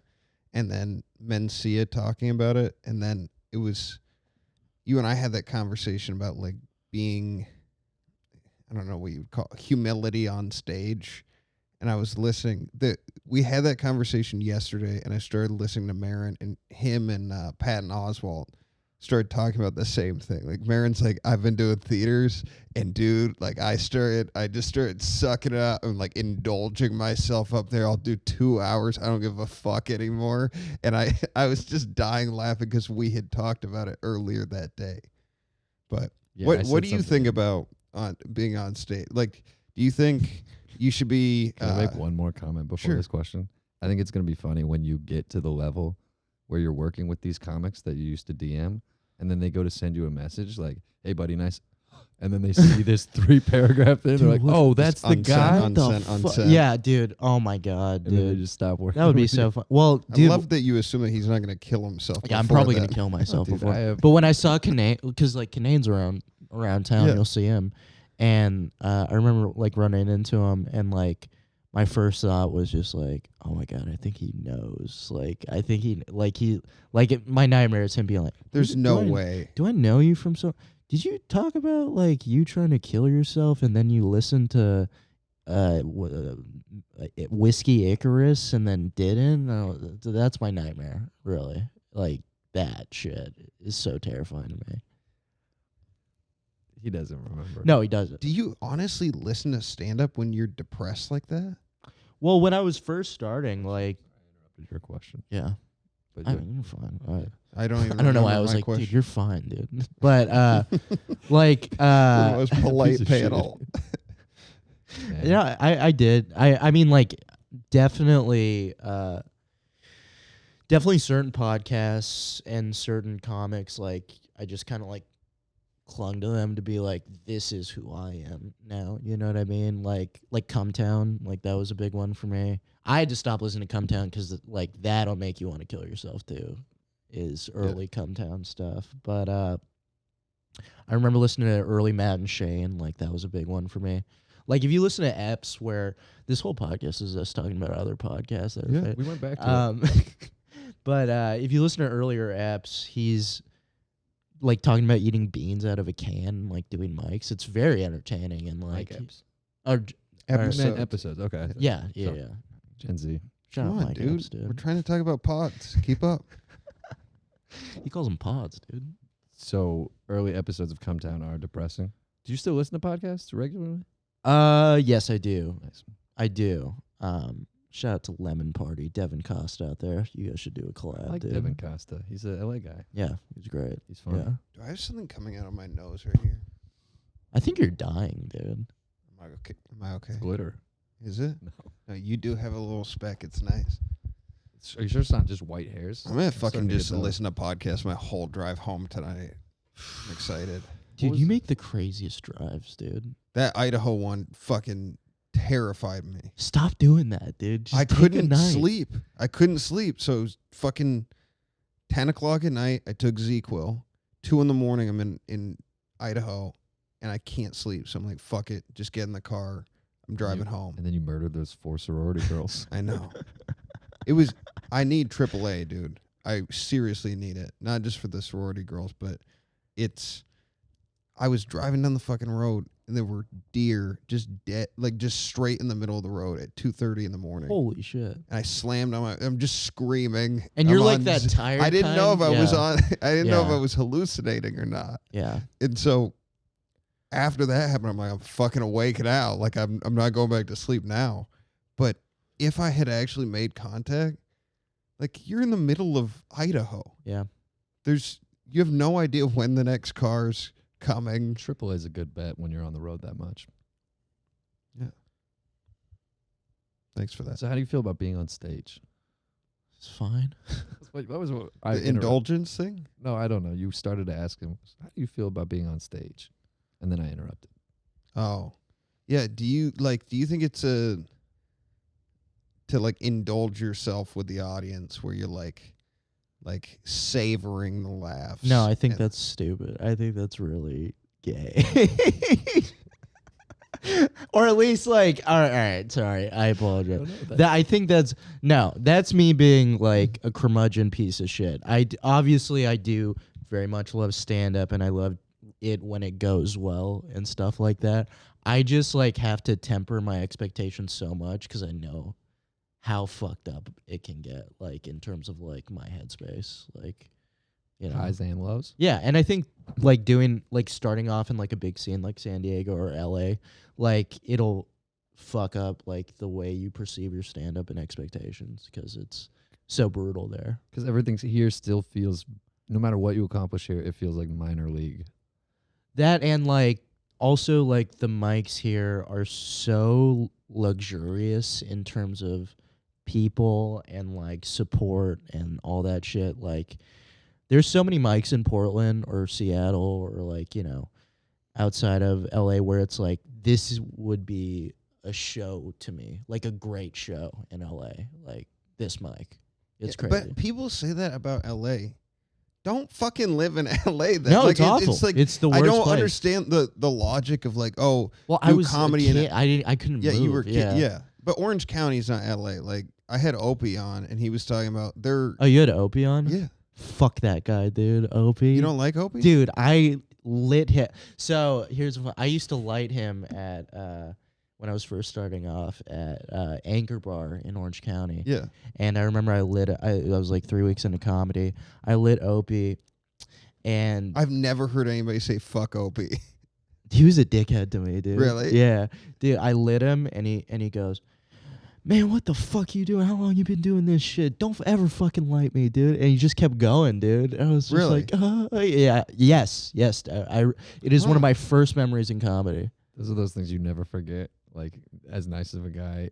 and then Mencia talking about it, and then it was you and I had that conversation about like being, I don't know what you would call it, humility on stage. And I was listening. We had that conversation yesterday, and I started listening to Marin, and him and Patton Oswalt started talking about the same thing. Like, Marin's like, I've been doing theaters, and dude, like I just started sucking it up and like indulging myself up there. I'll do 2 hours. I don't give a fuck anymore. And I was just dying laughing because we had talked about it earlier that day. But what do you think about being on stage? Like, do you think you should be... Can I make one more comment before this question? I think it's going to be funny when you get to the level where you're working with these comics that you used to DM, and then they go to send you a message like, hey, buddy, nice. And then they see this 3-paragraph thing. They're like, oh, that's the guy? Unsent. Yeah, dude. Oh, my God, dude. And then they just stop working. That would be so fun. Well, dude. I love that you assume that he's not going to kill himself. Yeah, I'm probably going to kill myself before. But when I saw Kinane, because like Kinane's around town, you'll see him. And I remember like running into him, and like my first thought was just like, oh my God, I think he knows. Like, I think my nightmare is him being like, there's no way. Do I know you from did you talk about like you trying to kill yourself and then you listened to Whiskey Icarus and then didn't? No, that's my nightmare, really. Like, that shit is so terrifying to me. He doesn't remember. No, he doesn't. Do you honestly listen to stand-up when you're depressed like that? Well, when I was first starting, like... I interrupted your question. Yeah. But I mean, you're fine. All right. I don't know why I was like, question. dude, you're fine, dude. But, like... the most polite panel. Yeah, I did. I mean, like, definitely certain podcasts and certain comics, like, I just kind of, like, clung to them to be like, this is who I am now. You know what I mean? Like Cumtown, like that was a big one for me. I had to stop listening to Cumtown because like that'll make you want to kill yourself too, is early Cumtown stuff. But I remember listening to early Matt and Shane, like that was a big one for me. Like if you listen to Epps, where this whole podcast is us talking about other podcasts. That we went back to it. But if you listen to earlier Epps, he's like talking about eating beans out of a can, like doing mics. It's very entertaining and like episodes. Okay. Yeah. Gen Z. Shout Come out on, Mike dude. Epps, dude. We're trying to talk about pods. Keep up. He calls them pods, dude. So early episodes of Cumtown are depressing. Do you still listen to podcasts regularly? Yes, I do. Nice. I do. Shout out to Lemon Party, Devin Costa out there. You guys should do a collab, I like dude. Devin Costa. He's a LA guy. Yeah, he's great. He's fun. Yeah. Do I have something coming out of my nose right here? I think you're dying, dude. Am I okay? It's glitter. Is it? No. You do have a little speck. It's nice. Are you sure it's not just white hairs? I'm going to fucking starting to just get those. listen to podcasts my whole drive home tonight. I'm excited. Dude, you make the craziest drives, dude. That Idaho one fucking terrified me. Stop doing that, dude. Just I take a couldn't night. sleep. So it was fucking 10 o'clock at night. I took Z-Quil. 2 in the morning, I'm in Idaho, and I can't sleep. So I'm like, fuck it. Just get in the car. I'm driving home. And then you murdered those 4 sorority girls. I know. I need AAA, dude. I seriously need it. Not just for the sorority girls, but I was driving down the fucking road and there were deer just dead, like just straight in the middle of the road at 2:30 in the morning. Holy shit. And I slammed on I'm just screaming. And you're I'm like on that tired I didn't know if I was Yeah. on, I didn't know if Yeah. I was hallucinating or not. Yeah. And so after that happened, I'm like, I'm fucking awake now. Like I'm not going back to sleep now. But if I had actually made contact, like you're in the middle of Idaho. Yeah. You have no idea when the next car's coming. AAA is a good bet when you're on the road that much. Yeah. Thanks for that. So how do you feel about being on stage? It's fine. What was what The indulgence thing? No, I don't know. You started to ask him, how do you feel about being on stage? And then I interrupted. Oh. Yeah, do you think it's to like indulge yourself with the audience where you're like savoring the laughs? No, I think and- that's stupid. I think that's really gay. Or at least like, all right, sorry, I apologize. I think that's me being like a curmudgeon piece of shit. Obviously I do very much love stand up and I love it when it goes well and stuff like that. I just like have to temper my expectations so much because I know how fucked up it can get, like in terms of like my headspace, like, you know. Highs and lows. Yeah, and I think starting off in like a big scene like San Diego or LA, like it'll fuck up like the way you perceive your stand up and expectations because it's so brutal there. Because everything here still feels, no matter what you accomplish here, it feels like minor league. That and like also like the mics here are so luxurious in terms of people and like support and all that shit. Like there's so many mics in Portland or Seattle or like, you know, outside of LA where it's like this would be a show to me, like a great show in LA, like this mic. It's crazy. But people say that about LA. Don't fucking live in LA then. No, like, it's awful. It's like it's the worst I don't place. understand the logic of like, oh, Well, do I was comedy a in kid. I couldn't yeah, move. you were yeah. yeah. But Orange County's not LA. Like I had Opie on and he was talking about their Oh, you had Opie on? yeah. Fuck that guy, dude. Opie. You don't like Opie? Dude, I lit him. So here's what I used to light him at when I was first starting off at Anchor Bar in Orange County. Yeah. And I remember I was like 3 weeks into comedy. I lit Opie, and I've never heard anybody say fuck Opie. he was a dickhead to me, dude. Really? Yeah, dude. I lit him, and he goes, "Man, what the fuck you doing? How long you been doing this shit? Don't ever fucking light me, dude." And he just kept going, dude. And I was just Really? like, yeah, yes. It is one of my first memories in comedy. Those are those things you never forget. Like, as nice of a guy.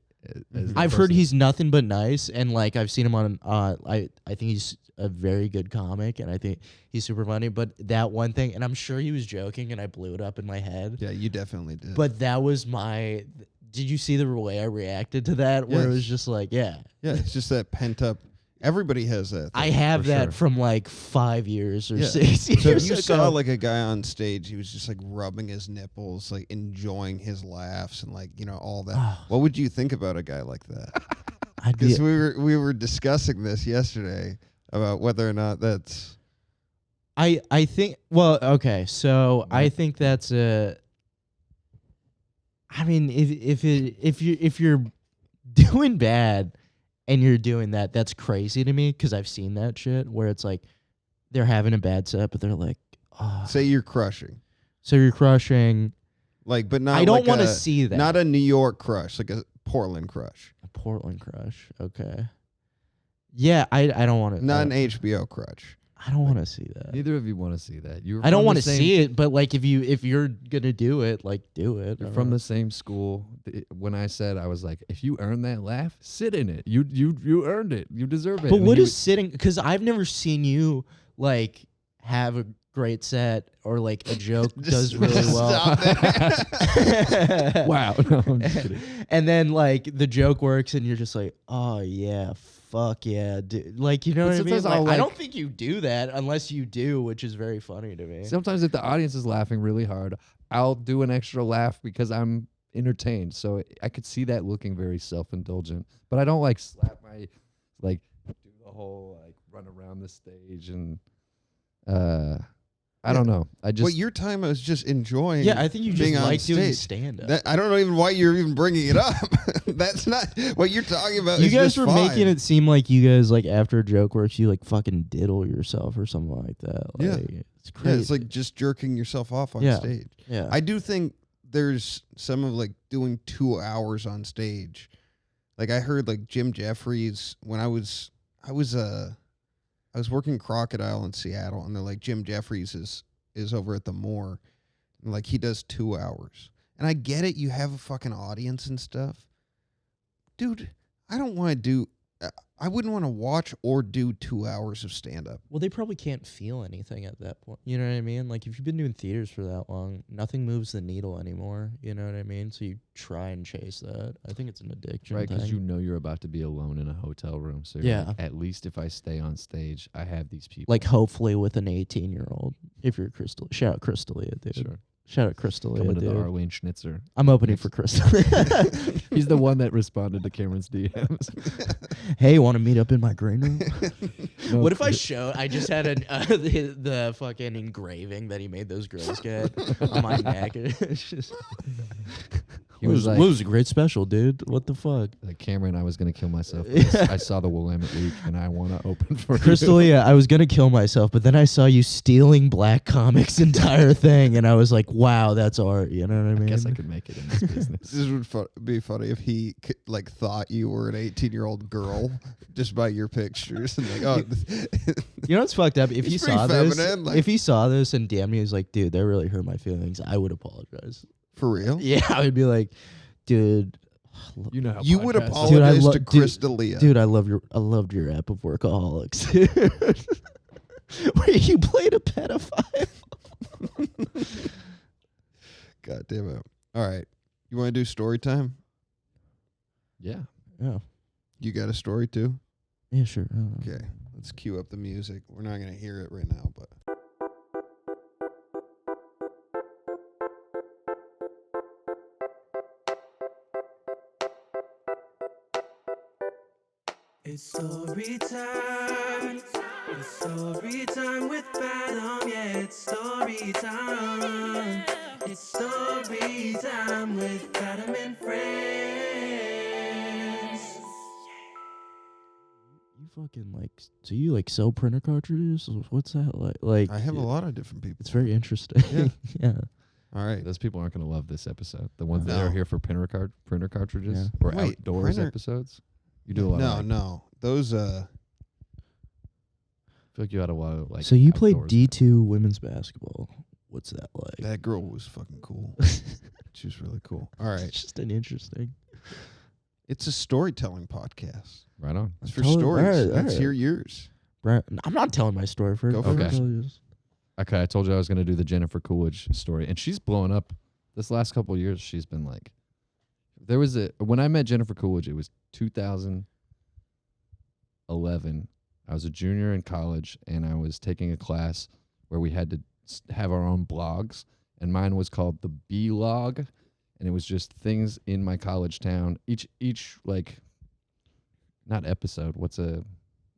As the I've heard person- he's nothing but nice, and like I've seen him on. I think he's a very good comic, and I think he's super funny. But that one thing, and I'm sure he was joking, and I blew it up in my head. Yeah, you definitely did. But that was my. Did you see the way I reacted to that? Where it was Yes. just like, yeah. yeah, it's just that pent up. Everybody has that. I thing. have for that sure. from like 5 years or Yeah. 6 years So if you ago. saw like a guy on stage, he was just like rubbing his nipples, like enjoying his laughs and like, you know, all that. What would you think about a guy like that? I'd be, Because we were discussing this yesterday about whether or not that's I think. Well, okay. So I think that's a. I mean, if you're doing bad and you're doing that, that's crazy to me because I've seen that shit where it's like they're having a bad set, but they're like, oh. say you're crushing. So you're crushing. Like, but not I don't like want to a- see that. Not a New York crush, like a Portland crush. A Portland crush. Okay. Yeah, I don't want to. Not an HBO crush. I don't want to see that. Neither of you want to see that. I don't want to see it, but like if you're gonna do it, like do it. You're from the same school. When I said, I was like, if you earn that laugh, sit in it. You earned it. You deserve it. But And what he is sitting? Because I've never seen you like have a great set or like a joke does Just really well. stop it. Wow. No, I'm just kidding. And then like the joke works, and you're just like, oh yeah, fuck yeah, dude. Like, you know But what I mean? sometimes I'll, Like, I like- don't think you do that unless you do, which is very funny to me. Sometimes if the audience is laughing really hard, I'll do an extra laugh because I'm entertained. So I could see that looking very self-indulgent. But I don't like slap my, like, do the whole like run around the stage and I don't know. I just But your time is just enjoying. Yeah, I think you being just on like doing stage. stand-up. I don't know even why you're even bringing it up. That's not what you're talking about. You is guys just were fine. making it seem like you guys, like, after a joke works, you, like, fucking diddle yourself or something like that. Yeah. Like, it's Yeah, crazy. it's like just jerking yourself off on Yeah. stage. Yeah. I do think there's some of like doing 2 hours on stage. Like I heard like Jim Jeffries when I was working Crocodile in Seattle, and they're like Jim Jeffries is over at the Moore, and like he does 2 hours. And I get it, you have a fucking audience and stuff, dude. I don't want to do. I wouldn't want to watch or do 2 hours of stand up. Well, they probably can't feel anything at that point. You know what I mean? Like, if you've been doing theaters for that long, nothing moves the needle anymore. You know what I mean? So you try and chase that. I think it's an addiction. right, because thing. you know you're about to be alone in a hotel room. So you're Yeah. like, at least if I stay on stage, I have these people. Like, hopefully with an 18-year-old. If you're Crystal. Shout out Crystalia, dude. Sure. Shout out Crystalia, Coming to the dude. Arlene Schnitzer. I'm opening for Crystalia. He's the one that responded to Cameron's DMs. Hey, want to meet up in my green room? No, What if I just had the fucking engraving that he made those girls get on my neck? It's just, He was like, "What was a great special, dude. What the fuck?" like, Cameron, I was going to kill myself. because I saw the Willamette leak and I want to open for you. Crystalia, I was gonna kill myself, but then I saw you stealing Black Comic's entire thing, and I was like, "Wow, that's art." You know what I mean? I guess I could make it in this business. This would be funny if he like thought you were an 18-year-old girl just by your pictures and like, oh, You know what's fucked up? If He's he pretty saw this, feminine, like- if he saw this and DM'd me, he was like, "Dude, that really hurt my feelings," I would apologize. for real. Yeah, I would be like, "Dude, You know how You would podcasts are. apologize Dude, I to dude- Crystalia. dude, I loved your app of Workaholics." Where you played a pedophile. God damn it! All right, you want to do story time? Yeah. Oh, You got a story too? yeah, sure. I don't know. Okay, let's cue up the music. We're not gonna hear it right now, but It's story time. It's story time with Adam. Yeah, it's story time. It's story time with Adam and friends. You fucking like, so you like sell printer cartridges? What's that like? Like, I have a lot of different people. it's very interesting. Yeah. Yeah. All right. Those people aren't going to love this episode. The ones that No. are here for printer cartridges Yeah. or Wait, outdoors printer- episodes. You do a lot. No, of like, no. Those I feel like you had a lot of like. So you played outdoors. D2 women's basketball. What's that like? that girl was fucking cool. She was really cool. All right. It's just an interesting. It's a storytelling podcast. Right on. It's for Tell it- stories. all right, Let's all hear right. yours. I'm not telling my story first. Go I'm for gonna it. tell yours. Okay, I told you I was going to do the Jennifer Coolidge story, and she's blown up. This last couple of years, she's been like. There was when I met Jennifer Coolidge, it was 2011. I was a junior in college, and I was taking a class where we had to have our own blogs, and mine was called the B-log, and it was just things in my college town. Each like, not episode.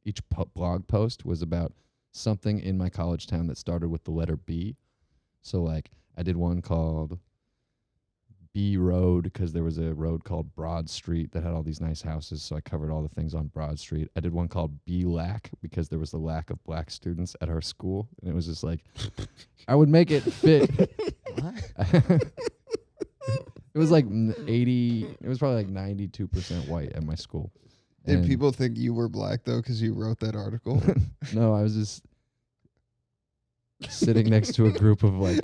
Each blog post was about something in my college town that started with the letter B. So like, I did one called B Road because there was a road called Broad Street that had all these nice houses, so I covered all the things on Broad Street. I did one called B Lack because there was a lack of black students at our school, and it was just like, I would make it fit. It was like 80. It was probably like 92% white at my school. Did And people think you were black though because you wrote that article? No, I was just sitting next to a group of like,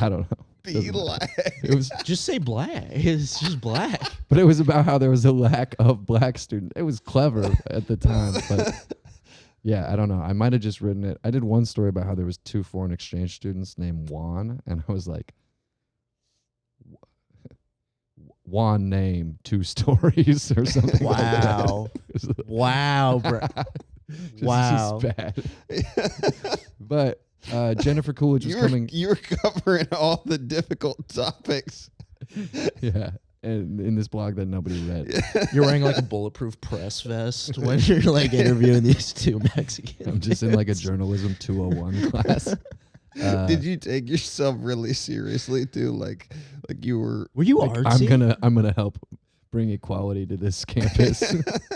I don't know. Be Doesn't matter. like. It was, Just say black. It's just black. but it was about how there was a lack of black students. It was clever at the time, but yeah, I don't know. I might have just written it. I did one story about how there was 2 foreign exchange students named Juan, and I was like, Juan name 2 stories or something. like that. Wow. It was Wow, bro. just Wow. bad. But Jennifer Coolidge was coming. You were covering all the difficult topics. Yeah, and in this blog that nobody read. You're wearing like a bulletproof press vest when you're like interviewing these 2 Mexicans. I'm just in like a journalism 201 class. Did you take yourself really seriously too? Like you were. Were you Like, artsy? I'm gonna help bring equality to this campus.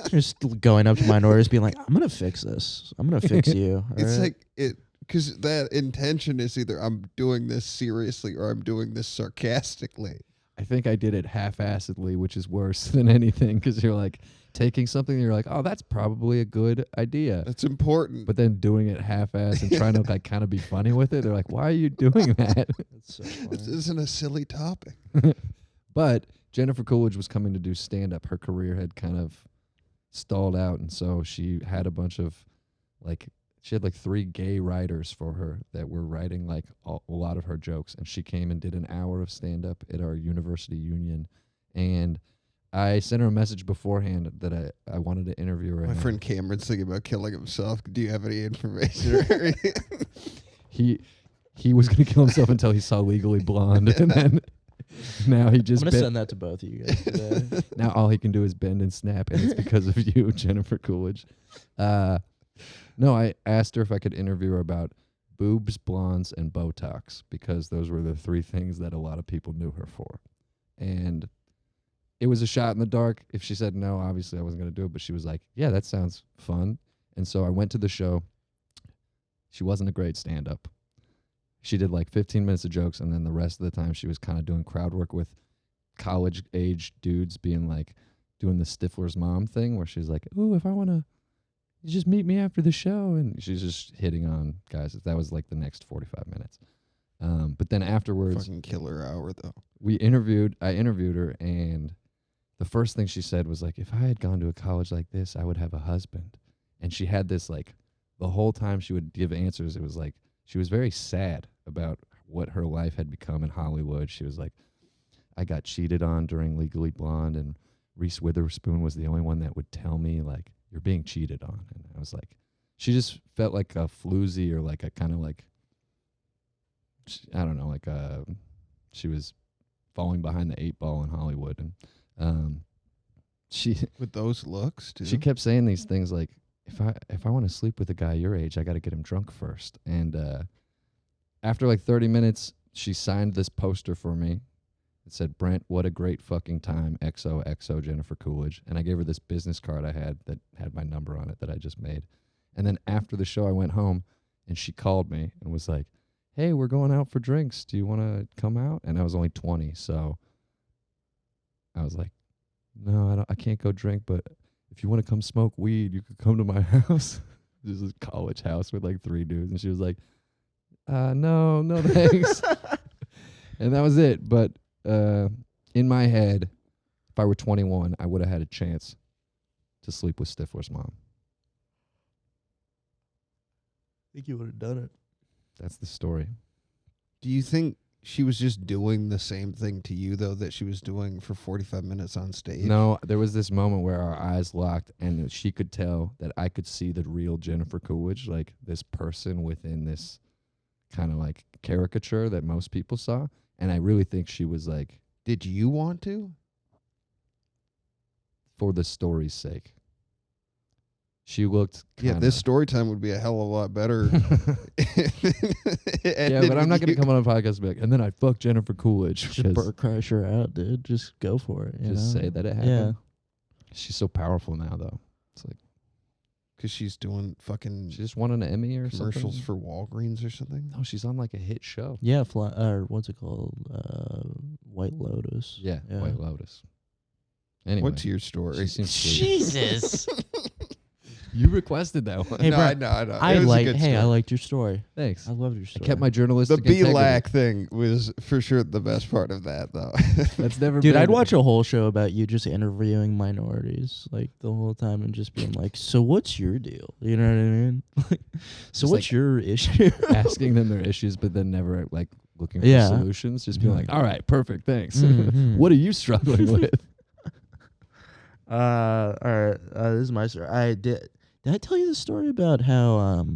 Just going up to minorities, being like, "I'm gonna fix this. I'm gonna fix you." It's alright? like it because that intention is either I'm doing this seriously or I'm doing this sarcastically. I think I did it half-assedly, which is worse than anything because you're like taking something and you're like, oh, that's probably a good idea. That's important. But then doing it half-assed and trying to like kind of be funny with it, they're like, why are you doing that? That's so This funny. isn't a silly topic. But Jennifer Coolidge was coming to do stand-up. Her career had kind of stalled out, and so she had a bunch of like she had like 3 gay writers for her that were writing like a lot of her jokes, and she came and did an hour of stand-up at our university union. And I sent her a message beforehand that I wanted to interview her. My and friend Cameron's thinking about killing himself. Do you have any information? he was going to kill himself until he saw Legally Blonde, and then now he I'm just gonna send that to both of you guys today. now all he can do is bend and snap, and it's because of you, Jennifer Coolidge. No, I asked her if I could interview her about boobs, blondes, and Botox, because those were the 3 things that a lot of people knew her for. And it was a shot in the dark. If she said no, obviously I wasn't going to do it, but she was like, yeah, that sounds fun. And so I went to the show. She wasn't a great stand-up. She did like 15 minutes of jokes, and then the rest of the time she was kind of doing crowd work with college-age dudes being like, doing the Stifler's mom thing where she's like, ooh, if I want to, you just meet me after the show. And she's just hitting on guys. That was like the next 45 minutes. But then afterwards, Fucking killer hour though. I interviewed her, and the first thing she said was like, if I had gone to a college like this, I would have a husband. And she had this like, the whole time she would give answers, it was like, she was very sad about what her life had become in Hollywood. She was like, I got cheated on during Legally Blonde, and Reese Witherspoon was the only one that would tell me like, you're being cheated on. And I was like, she just felt like a floozy, or like a kind of like, I don't know, like she was falling behind the 8 ball in Hollywood. And she With those looks too. she kept saying these things like, if I want to sleep with a guy your age, I got to get him drunk first. And after like 30 minutes, she signed this poster for me. It said, Brent, what a great fucking time, XOXO Jennifer Coolidge. And I gave her this business card I had that had my number on it that I just made. And then after the show, I went home, and she called me and was like, hey, we're going out for drinks. Do you want to come out? And I was only 20, so I was like, no, I can't go drink, but if you want to come smoke weed, you could come to my house. This is a college house with like 3 dudes. And she was like, no, thanks. And that was it. But in my head, if I were 21, I would have had a chance to sleep with Stifler's mom. I think you would have done it. That's the story. Do you think she was just doing the same thing to you though that she was doing for 45 minutes on stage? No, there was this moment where our eyes locked, and she could tell that I could see the real Jennifer Coolidge, like this person within this kind of like caricature that most people saw. And I really think she was like, Did you want to? for the story's sake. She looked Yeah, kinda, this story time would be a hell of a lot better. yeah, but I'm not going to come on a podcast and be like, and then I fucked Jennifer Coolidge. Just because Burt crash her out, dude. Just go for it. You just know? say that it happened. Yeah. She's so powerful now, though. It's like Because she's doing fucking she just won an Emmy or commercials something. for Walgreens or something. No, she's on like a hit show. Yeah, or what's it called? White Lotus. Yeah, Yeah. White Lotus. Anyway, What's your story? she seems sweet. Jesus. You requested that one. Hey, no, Brent, I know. I It was a like. good Hey, I story. liked your story. Thanks. I loved your I story. kept my The journalistic integrity. B-Lack thing was for sure the best part of that, though. That's never Dude, been I'd watch a whole show about you just interviewing minorities like the whole time and just being like, so what's your deal? You know what I mean? Like, so Just what's like your issue? asking them their issues, but then never like looking for Yeah. solutions. Just being like, all right, perfect, thanks. Mhm. What are you struggling with? All right. This is my story. Did I tell you the story about how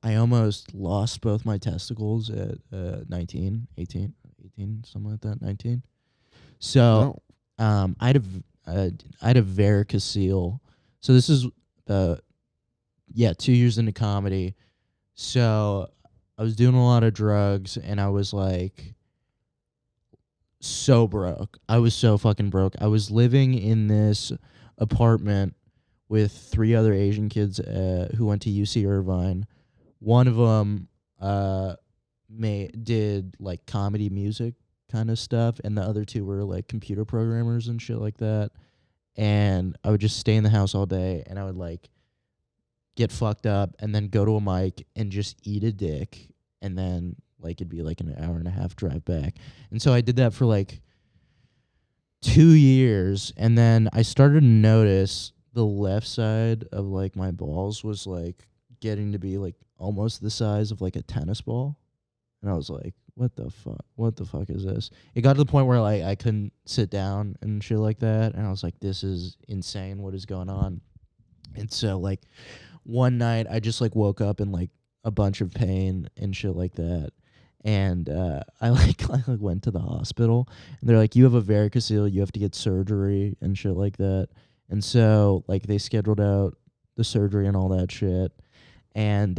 I almost lost both my testicles at 19, 18, something like that, 19. So No. I had a varicocele. So this is 2 years into comedy. So I was doing a lot of drugs, and I was like so broke. I was so fucking broke. I was living in this apartment with 3 other Asian kids who went to UC Irvine. One of them did like comedy music kind of stuff, and the other 2 were like computer programmers and shit like that. And I would just stay in the house all day, and I would like get fucked up and then go to a mic and just eat a dick, and then like it'd be like an hour and a half drive back. And so I did that for like 2 years, and then I started to notice the left side of like my balls was like getting to be like almost the size of like a tennis ball. And I was like, what the fuck is this? It got to the point where like I couldn't sit down and shit like that, and I was like, this is insane, what is going on? And so like one night I just like woke up in like a bunch of pain and shit like that. And I went to the hospital, and they're like, you have a varicocele, you have to get surgery and shit like that. And so like they scheduled out the surgery and all that shit. And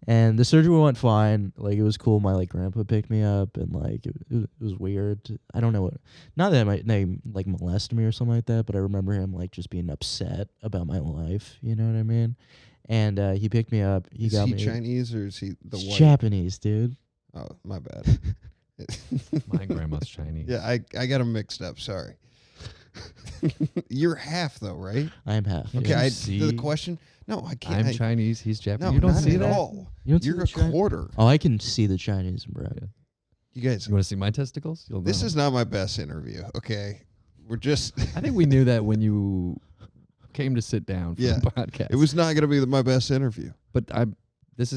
and the surgery went fine. Like it was cool. My like grandpa picked me up, and like it was weird. I don't know what. Not that they like molested me or something like that, but I remember him like just being upset about my life. You know what I mean? And he picked me up. Is he Chinese or is he the white? Japanese, dude. Oh, my bad. My grandma's Chinese. Yeah, I got them mixed up. Sorry. You're half though, right? I am half. Okay, Yeah. the question. No, I can't. I'm Chinese. He's Japanese. No, You don't not see at that? all. You don't see You're the a Chi- quarter. Oh, I can see the Chinese, bro. Yeah. You guys, You want to see my testicles? You'll this know. is not my best interview. Okay, we're just. I think we knew that when you came to sit down for Yeah. the podcast. It was not going to be my best interview. But this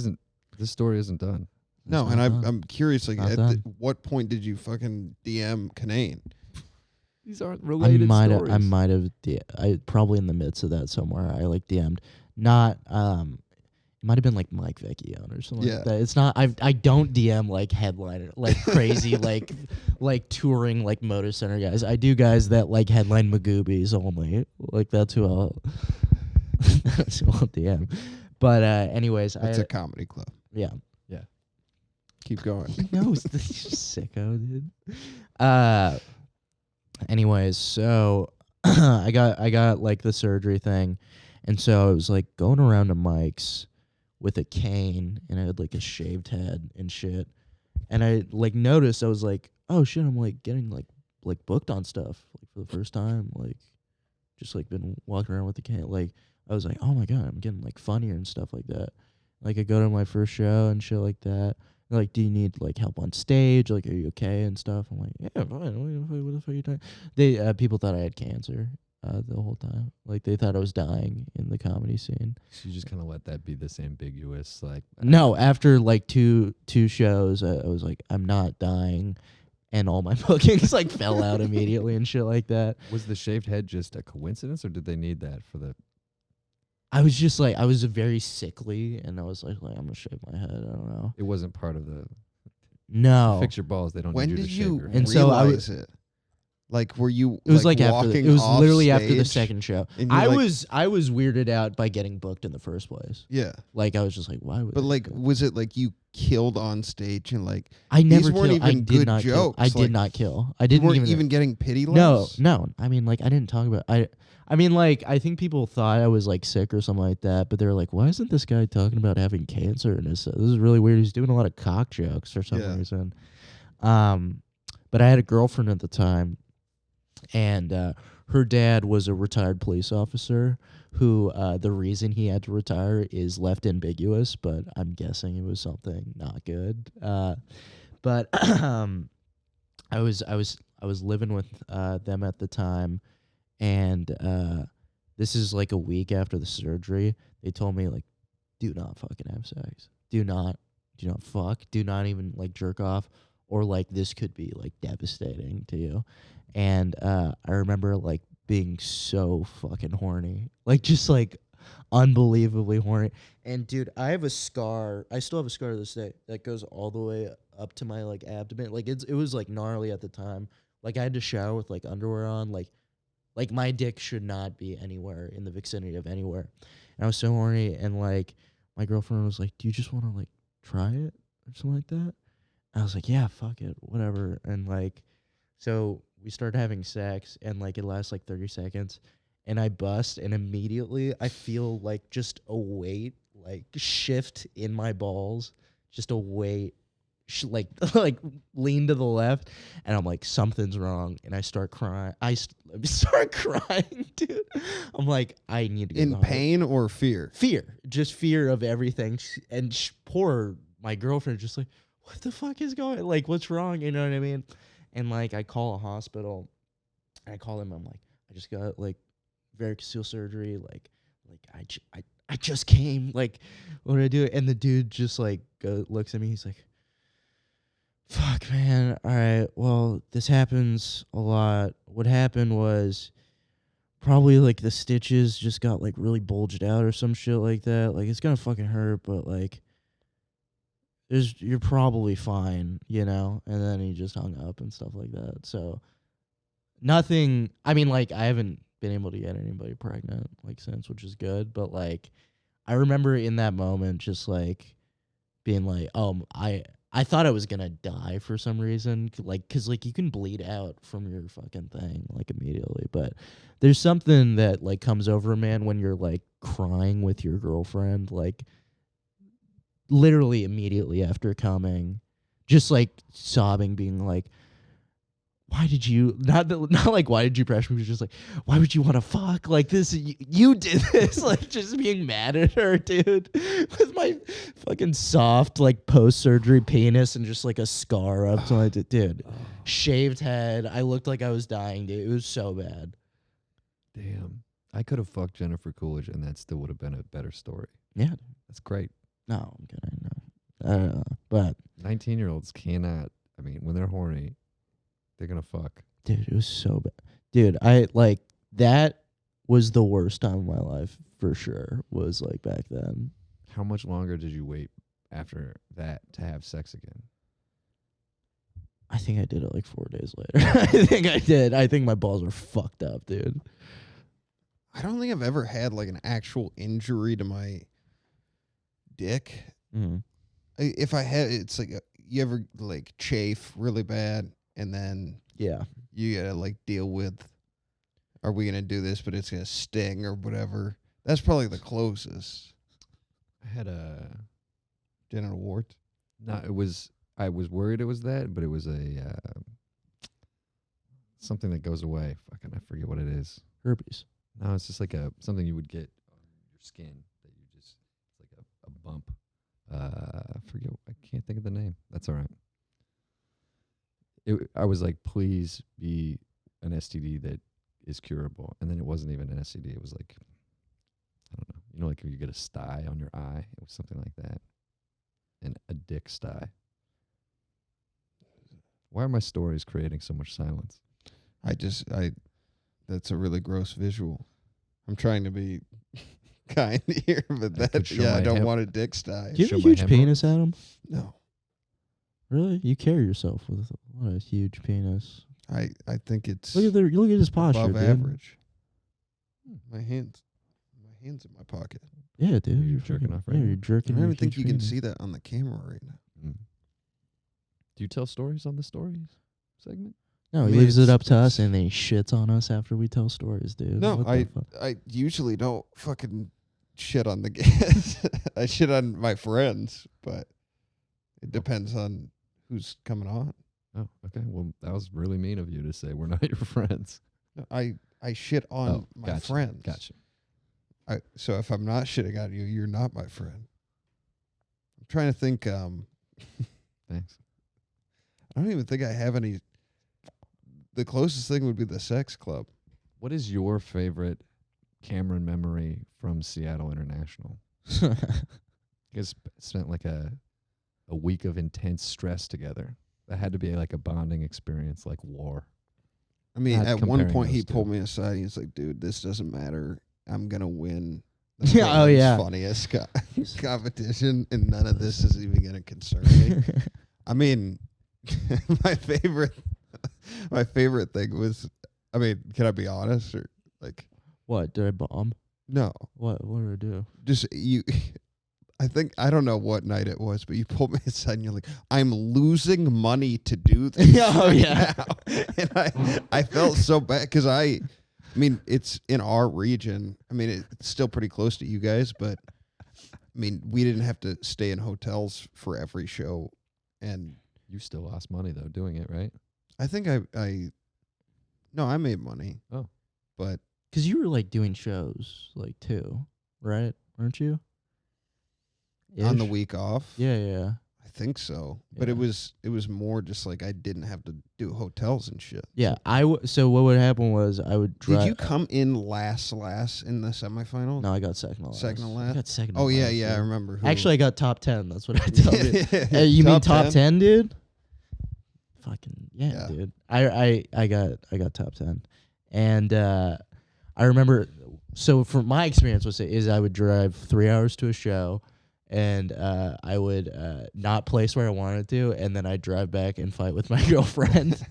story isn't done. No, It's and not done. I'm curious. Like, Not at done. what point did you fucking DM Kanane? These aren't I related stories. might have. I probably in the midst of that somewhere. I like DM'd. Not. It might have been like Mike Vecchione or something Yeah. like that. It's not. I don't DM like headliner, like crazy, like touring like Motor Center guys. I do guys that like headline Magoobies only. Like that's who I'll. That's who I'll DM. But anyways, It's a comedy club. yeah. Keep going. No, it's the sicko, dude. Anyways, so I got like the surgery thing, and so I was like going around to Mike's with a cane, and I had like a shaved head and shit, and I like noticed I was like, oh shit, I'm like getting like booked on stuff like for the first time, like just like been walking around with the cane, like I was like, oh my god, I'm getting like funnier and stuff like that. Like I go to my first show and shit like that. They're like, do you need like help on stage? Like, are you okay and stuff? I'm like, yeah, fine. What the fuck are you talking? They people thought I had cancer the whole time. Like they thought I was dying in the comedy scene. So you just kind of let that be this ambiguous, like. No, after like two shows, I was like, I'm not dying, and all my bookings like fell out immediately and shit like that. Was the shaved head just a coincidence, or did they need that for the? I was just like, I was very sickly, and I was like I'm gonna shave my head. I don't know. It wasn't part of the. No. Fix your balls. They don't When need you did to shave you your head. And so I realize it? Like, were you? It was like after walking it was off literally after the stage second show. and you're like- I was weirded out by getting booked in the first place. Yeah, Like I was just like, why would? but they like, do that? was it like you killed on stage and like I never weren't killed. I even did good not kill. jokes, I did like, not kill. I you didn't weren't even. getting pity No, laughs? no. I mean, like I didn't talk about. I mean, like I think people thought I was like sick or something like that, but they were like, why isn't this guy talking about having cancer? And this is really weird. He's doing a lot of cock jokes for some Yeah. reason. But I had a girlfriend at the time, and her dad was a retired police officer who the reason he had to retire is left ambiguous, but I'm guessing it was something not good. But I was living with them at the time, and this is like a week after the surgery. They told me like, do not fucking have sex. Do not fuck. Do not even like jerk off, or like this could be like devastating to you. And I remember like being so fucking horny, like just like unbelievably horny. And dude, I have a scar. I still have a scar to this day that goes all the way up to my like abdomen. Like it was like gnarly at the time. Like I had to shower with like underwear on. Like my dick should not be anywhere in the vicinity of anywhere. And I was so horny, and like my girlfriend was like, "Do you just want to like try it or something like that? I was like, yeah, fuck it, whatever. And like, so we started having sex, and like it lasts like 30 seconds, and I bust, and immediately I feel like just a weight like shift in my balls, just a weight, like like lean to the left, and I'm like, something's wrong, and I start crying. Start crying, dude. I'm like, I need to get In pain or fear? fear, just fear of everything. And poor my girlfriend, just like, what the fuck is going? Like, what's wrong? You know what I mean? And like, I call a hospital. I call them. I'm like, I just got like varicocele surgery. Like I just came. Like, what do I do? And the dude just like looks at me. He's like, fuck, man. All right. Well, this happens a lot. What happened was probably like the stitches just got like really bulged out or some shit like that. Like, it's gonna fucking hurt, but like, you're probably fine, you know? And then he just hung up and stuff like that. So nothing, I mean, like, I haven't been able to get anybody pregnant like since, which is good. But like, I remember in that moment just like being like, I thought I was gonna die for some reason, like, cause like you can bleed out from your fucking thing like immediately, but there's something that like comes over a man when you're like crying with your girlfriend, like literally immediately after coming, just like sobbing, being like, why did you not like why did you pressure me? Just like, why would you want to fuck like this? You did this. Like, just being mad at her, dude, with my fucking soft like post surgery penis and just like a scar up to my dude, shaved head. I looked like I was dying, dude. It was so bad. Damn. I could have fucked Jennifer Coolidge, and that still would have been a better story. Yeah, That's great. no, I'm kidding. No, but 19-year-olds cannot. I mean, when they're horny, they're gonna fuck. dude, it was so bad. Dude, I like that was the worst time of my life for sure. Was like back then. How much longer did you wait after that to have sex again? I think I did it like 4 days later. I think I did. I think my balls were fucked up, dude. I don't think I've ever had like an actual injury to my dick. Mm-hmm. If I had, it's like you ever like chafe really bad, and then Yeah. you gotta like deal with, are we gonna do this, but it's gonna sting or whatever. That's probably the closest. I had a Genital warts. no. It was. I was worried it was that, but it was a something that goes away. Fucking, I forget what it is. Herpes. No, it's just like something you would get on your skin that you just, it's like a bump. Forget, I can't think of the name. That's all right. I was like, please be an STD that is curable, and then it wasn't even an STD. It was like, I don't know. You know, like if you get a sty on your eye, it was something like that, and a dick sty. Why are my stories creating so much silence? That's a really gross visual. I'm trying to be kind here, but I could show I my don't hem- want a dick sty. Do you have a Show my huge penis, hemorrhoids? Adam? No, Really? You carry yourself with what a huge penis. I think it's Look at his posture, above dude. average. My hands in my pocket. Yeah, dude. You're jerking fucking- off right Yeah, now? you're I jerking. don't your even think huge you can penis. see that on the camera right now. Mm. Do you tell stories on the stories segment? No, I he mean, leaves it it's- up to us, it's- and then he shits on us after we tell stories, dude. No, What the fuck? I usually don't fucking shit on the guests. I shit on my friends, but it depends on who's coming on. Oh, okay. Well, that was really mean of you to say we're not your friends. No, I shit on my gotcha, friends. Gotcha. So if I'm not shitting on you, you're not my friend. I'm trying to think. Thanks. I don't even think I have any. The closest thing would be the sex club. What is your favorite Cameron memory from Seattle International? You guys spent like a week of intense stress together. That had to be like a bonding experience, like war. I mean, Not at one comparing point he those two. pulled me aside. And he's like, "Dude, this doesn't matter. I'm gonna win the Yeah, oh, world's yeah. funniest competition, and none of this is even gonna concern me." I mean, my favorite thing was, I mean, can I be honest or like, What? Did I bomb? no, What did I do? just you. I don't know what night it was, but you pulled me aside and you're like, I'm losing money to do this. Oh, yeah. now. And I felt so bad because I mean, it's in our region. I mean, it's still pretty close to you guys, but I mean, we didn't have to stay in hotels for every show. And You still lost money though doing it, right? I think I made money. Oh. But Because you were like doing shows like too, right? Weren't you? on the Ish? week off, Yeah. I think so. But it Yeah. was more just like I didn't have to do hotels and shit. Yeah. So what would happen was I would drive. Did you come in last in the semifinal? No, I got second to last. Second to I last? got second. Oh to yeah, last, yeah, I dude. remember. Who. Actually, I got top 10. That's what I told you. You mean top 10, dude? Fucking yeah, dude. I got top 10, and I remember. So from my experience is I would drive 3 hours to a show, and I would not place where I wanted to, and then I'd drive back and fight with my girlfriend.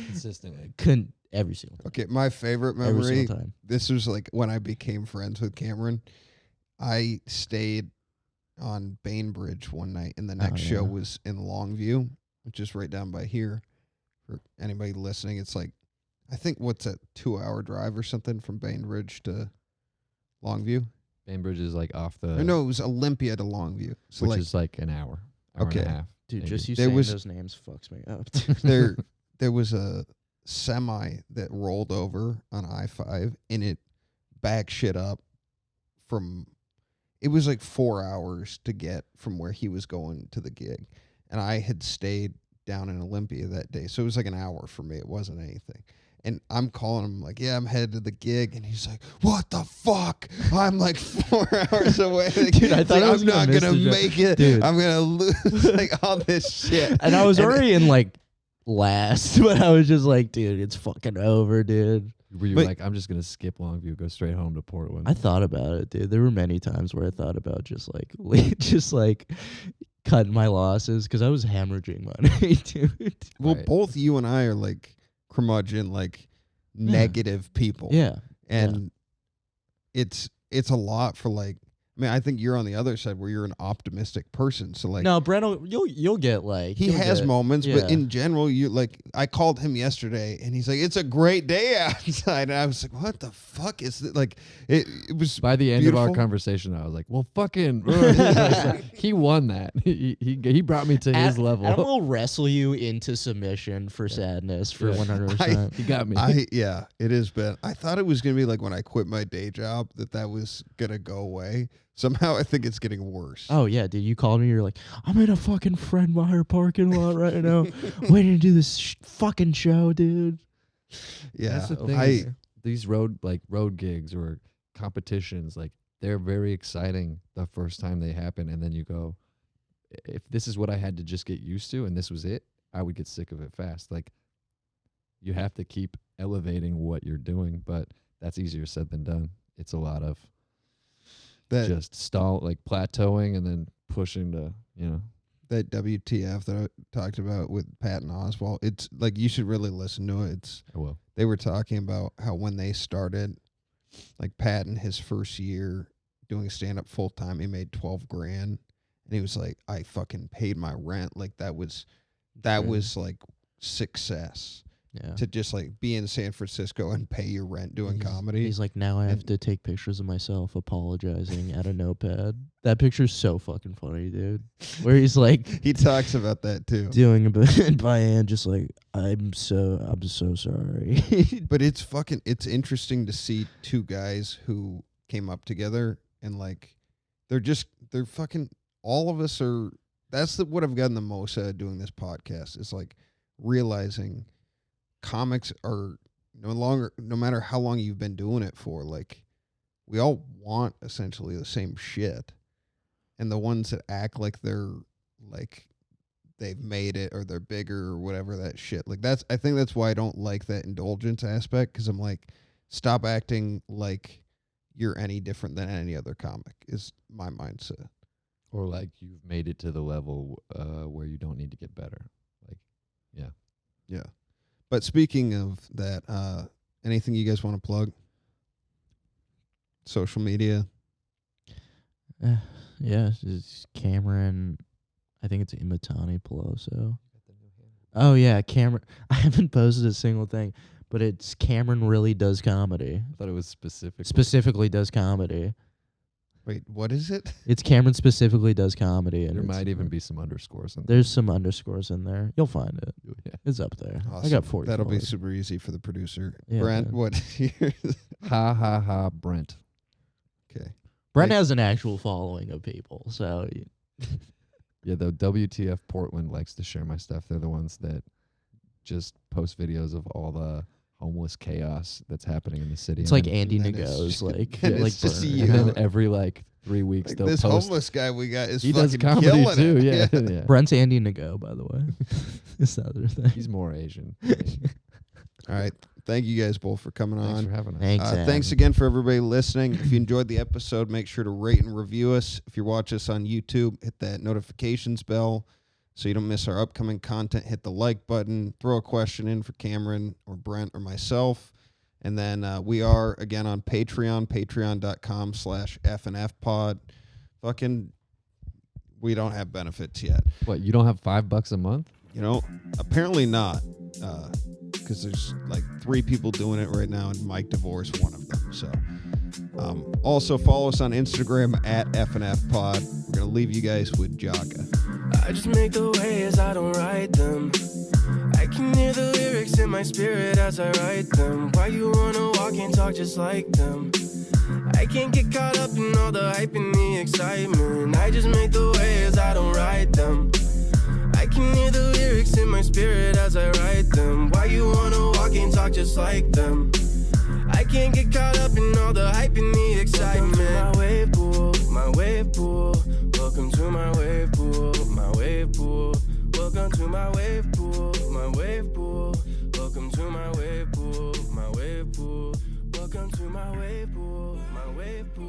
Consistently. Couldn't every single time. Okay, my favorite Every memory. single time. This was like when I became friends with Cameron. I stayed on Bainbridge one night, and the next show yeah. was in Longview, which is right down by here. For anybody listening, it's like I think what's a 2-hour drive or something from Bainbridge to Longview. Bainbridge is like off the Or no, it was Olympia to Longview. So which like is like an hour Okay. and a half. Dude, maybe. just you There saying was- those names fucks me up. there was a semi that rolled over on I-5 and it backed shit up from. It was like 4 hours to get from where he was going to the gig, and I had stayed down in Olympia that day, so it was like an hour for me. It wasn't anything. And I'm calling him like, yeah, I'm headed to the gig. And he's like, what the fuck? I'm like 4 hours away. Dude, I thought I was I'm not gonna going to miss the make it. Dude. I'm going to lose like all this shit. And I was already in like last, but I was just like, dude, it's fucking over, dude. Were you But- like, I'm just gonna skip Longview, go straight home to Portland? I thought about it, dude. There were many times where I thought about just like cutting my losses because I was hemorrhaging money, dude. Well, Right. both you and I are like curmudgeon, like negative people. Yeah. And it's a lot for like, I mean, I think you're on the other side where you're an optimistic person. So like, No, Brent, you'll get like he you'll has get- moments, yeah. but in general, you like, I called him yesterday and he's like, it's a great day outside. And I was like, what the fuck is it? Like, it was By the end of our beautiful. conversation, I was like, well, fucking, he won that. He brought me to his level. Adam will wrestle you into submission for sadness for Yeah. 100%. He got me. Yeah, it has been. I thought it was going to be like when I quit my day job that was going to go away. Somehow I think it's getting worse. Oh yeah, dude! You called me. You're like, I'm in a fucking Fred Meyer parking lot right now, waiting to do this fucking show, dude. Yeah. That's the thing. is these road gigs or competitions, like they're very exciting the first time they happen, and then you go, if this is what I had to just get used to, and this was it, I would get sick of it fast. Like you have to keep elevating what you're doing, but that's easier said than done. It's a lot of that just plateauing and then pushing to, that WTF that I talked about with Pat and Oswald, it's like you should really listen to it. It's I will. they were talking about how when they started, like Pat in his first year doing stand up full time, he made $12,000, and he was like, I fucking paid my rent. Like that was like success. Yeah. To just like be in San Francisco and pay your rent doing comedy. He's like, now I have to take pictures of myself apologizing at a notepad. That picture's so fucking funny, dude. Where he's like He talks about that too. doing a bit by hand, just like I'm so sorry. But it's interesting to see two guys who came up together and like they're fucking all of us are. That's what I've gotten the most out of doing this podcast is like realizing comics are no matter how long you've been doing it for, like we all want essentially the same shit, and the ones that act like they're like they've made it or they're bigger or whatever that shit, like I think that's why I don't like that indulgence aspect, because I'm like, stop acting like you're any different than any other comic is my mindset. Or like you've made it to the level where you don't need to get better. Like, Yeah. But speaking of that, anything you guys want to plug? Social media? Yeah, it's Cameron. I think it's Imatani Peloso. Oh yeah, Cameron. I haven't posted a single thing, but it's Cameron really does comedy. I thought it was specific. Specifically does comedy. Wait, what is it? It's Cameron specifically does comedy. And There might even be some underscores in there. There's some underscores in there. You'll find it. Yeah. It's up there. Awesome. I got 40. That'll be followers. super easy for the producer. Yeah, Brent, man. what? Ha ha ha, Brent. Okay. Brent Like- has an actual following of people, so Yeah, the WTF Portland likes to share my stuff. They're the ones that just post videos of all the homeless chaos that's happening in the city. it's and like then- Andy and it's- Nago's, like and like it's just burn. you. and then every like 3 weeks Like they'll this post. homeless guy we got is He fucking does comedy killing too. it. Yeah, yeah. Brent's Andy Nago, by the way. It's the other thing. He's more Asian. than me. All right. Thank you guys both for coming Thanks on. for having us. Thanks. Thanks again for everybody listening. If you enjoyed the episode, make sure to rate and review us. If you watch us on YouTube, hit that notifications bell so you don't miss our upcoming content. Hit the like button. Throw a question in for Cameron or Brent or myself. And then we are, again, on Patreon, patreon.com/FNFpod. Fucking, we don't have benefits yet. What, you don't have $5 a month? You know, apparently not, because there's like 3 people doing it right now, and Mike divorced one of them. So, also follow us on Instagram at FNFpod. We're gonna leave you guys with Jaka. I just make the waves, I don't write them. I can hear the lyrics in my spirit as I write them. Why you wanna walk and talk just like them? I can't get caught up in all the hype and the excitement. I just make the waves, I don't write them. I can hear the lyrics in my spirit as I write them. Why you wanna walk and talk just like them? I can't get caught up in all the hype and the excitement. My wave pool, my wave pool. Welcome to my wave pool, my wave pool. Welcome to my wave pool, my wave pool. Welcome to my wave pool, my wave pool. Welcome to my wave pool, my wave pool.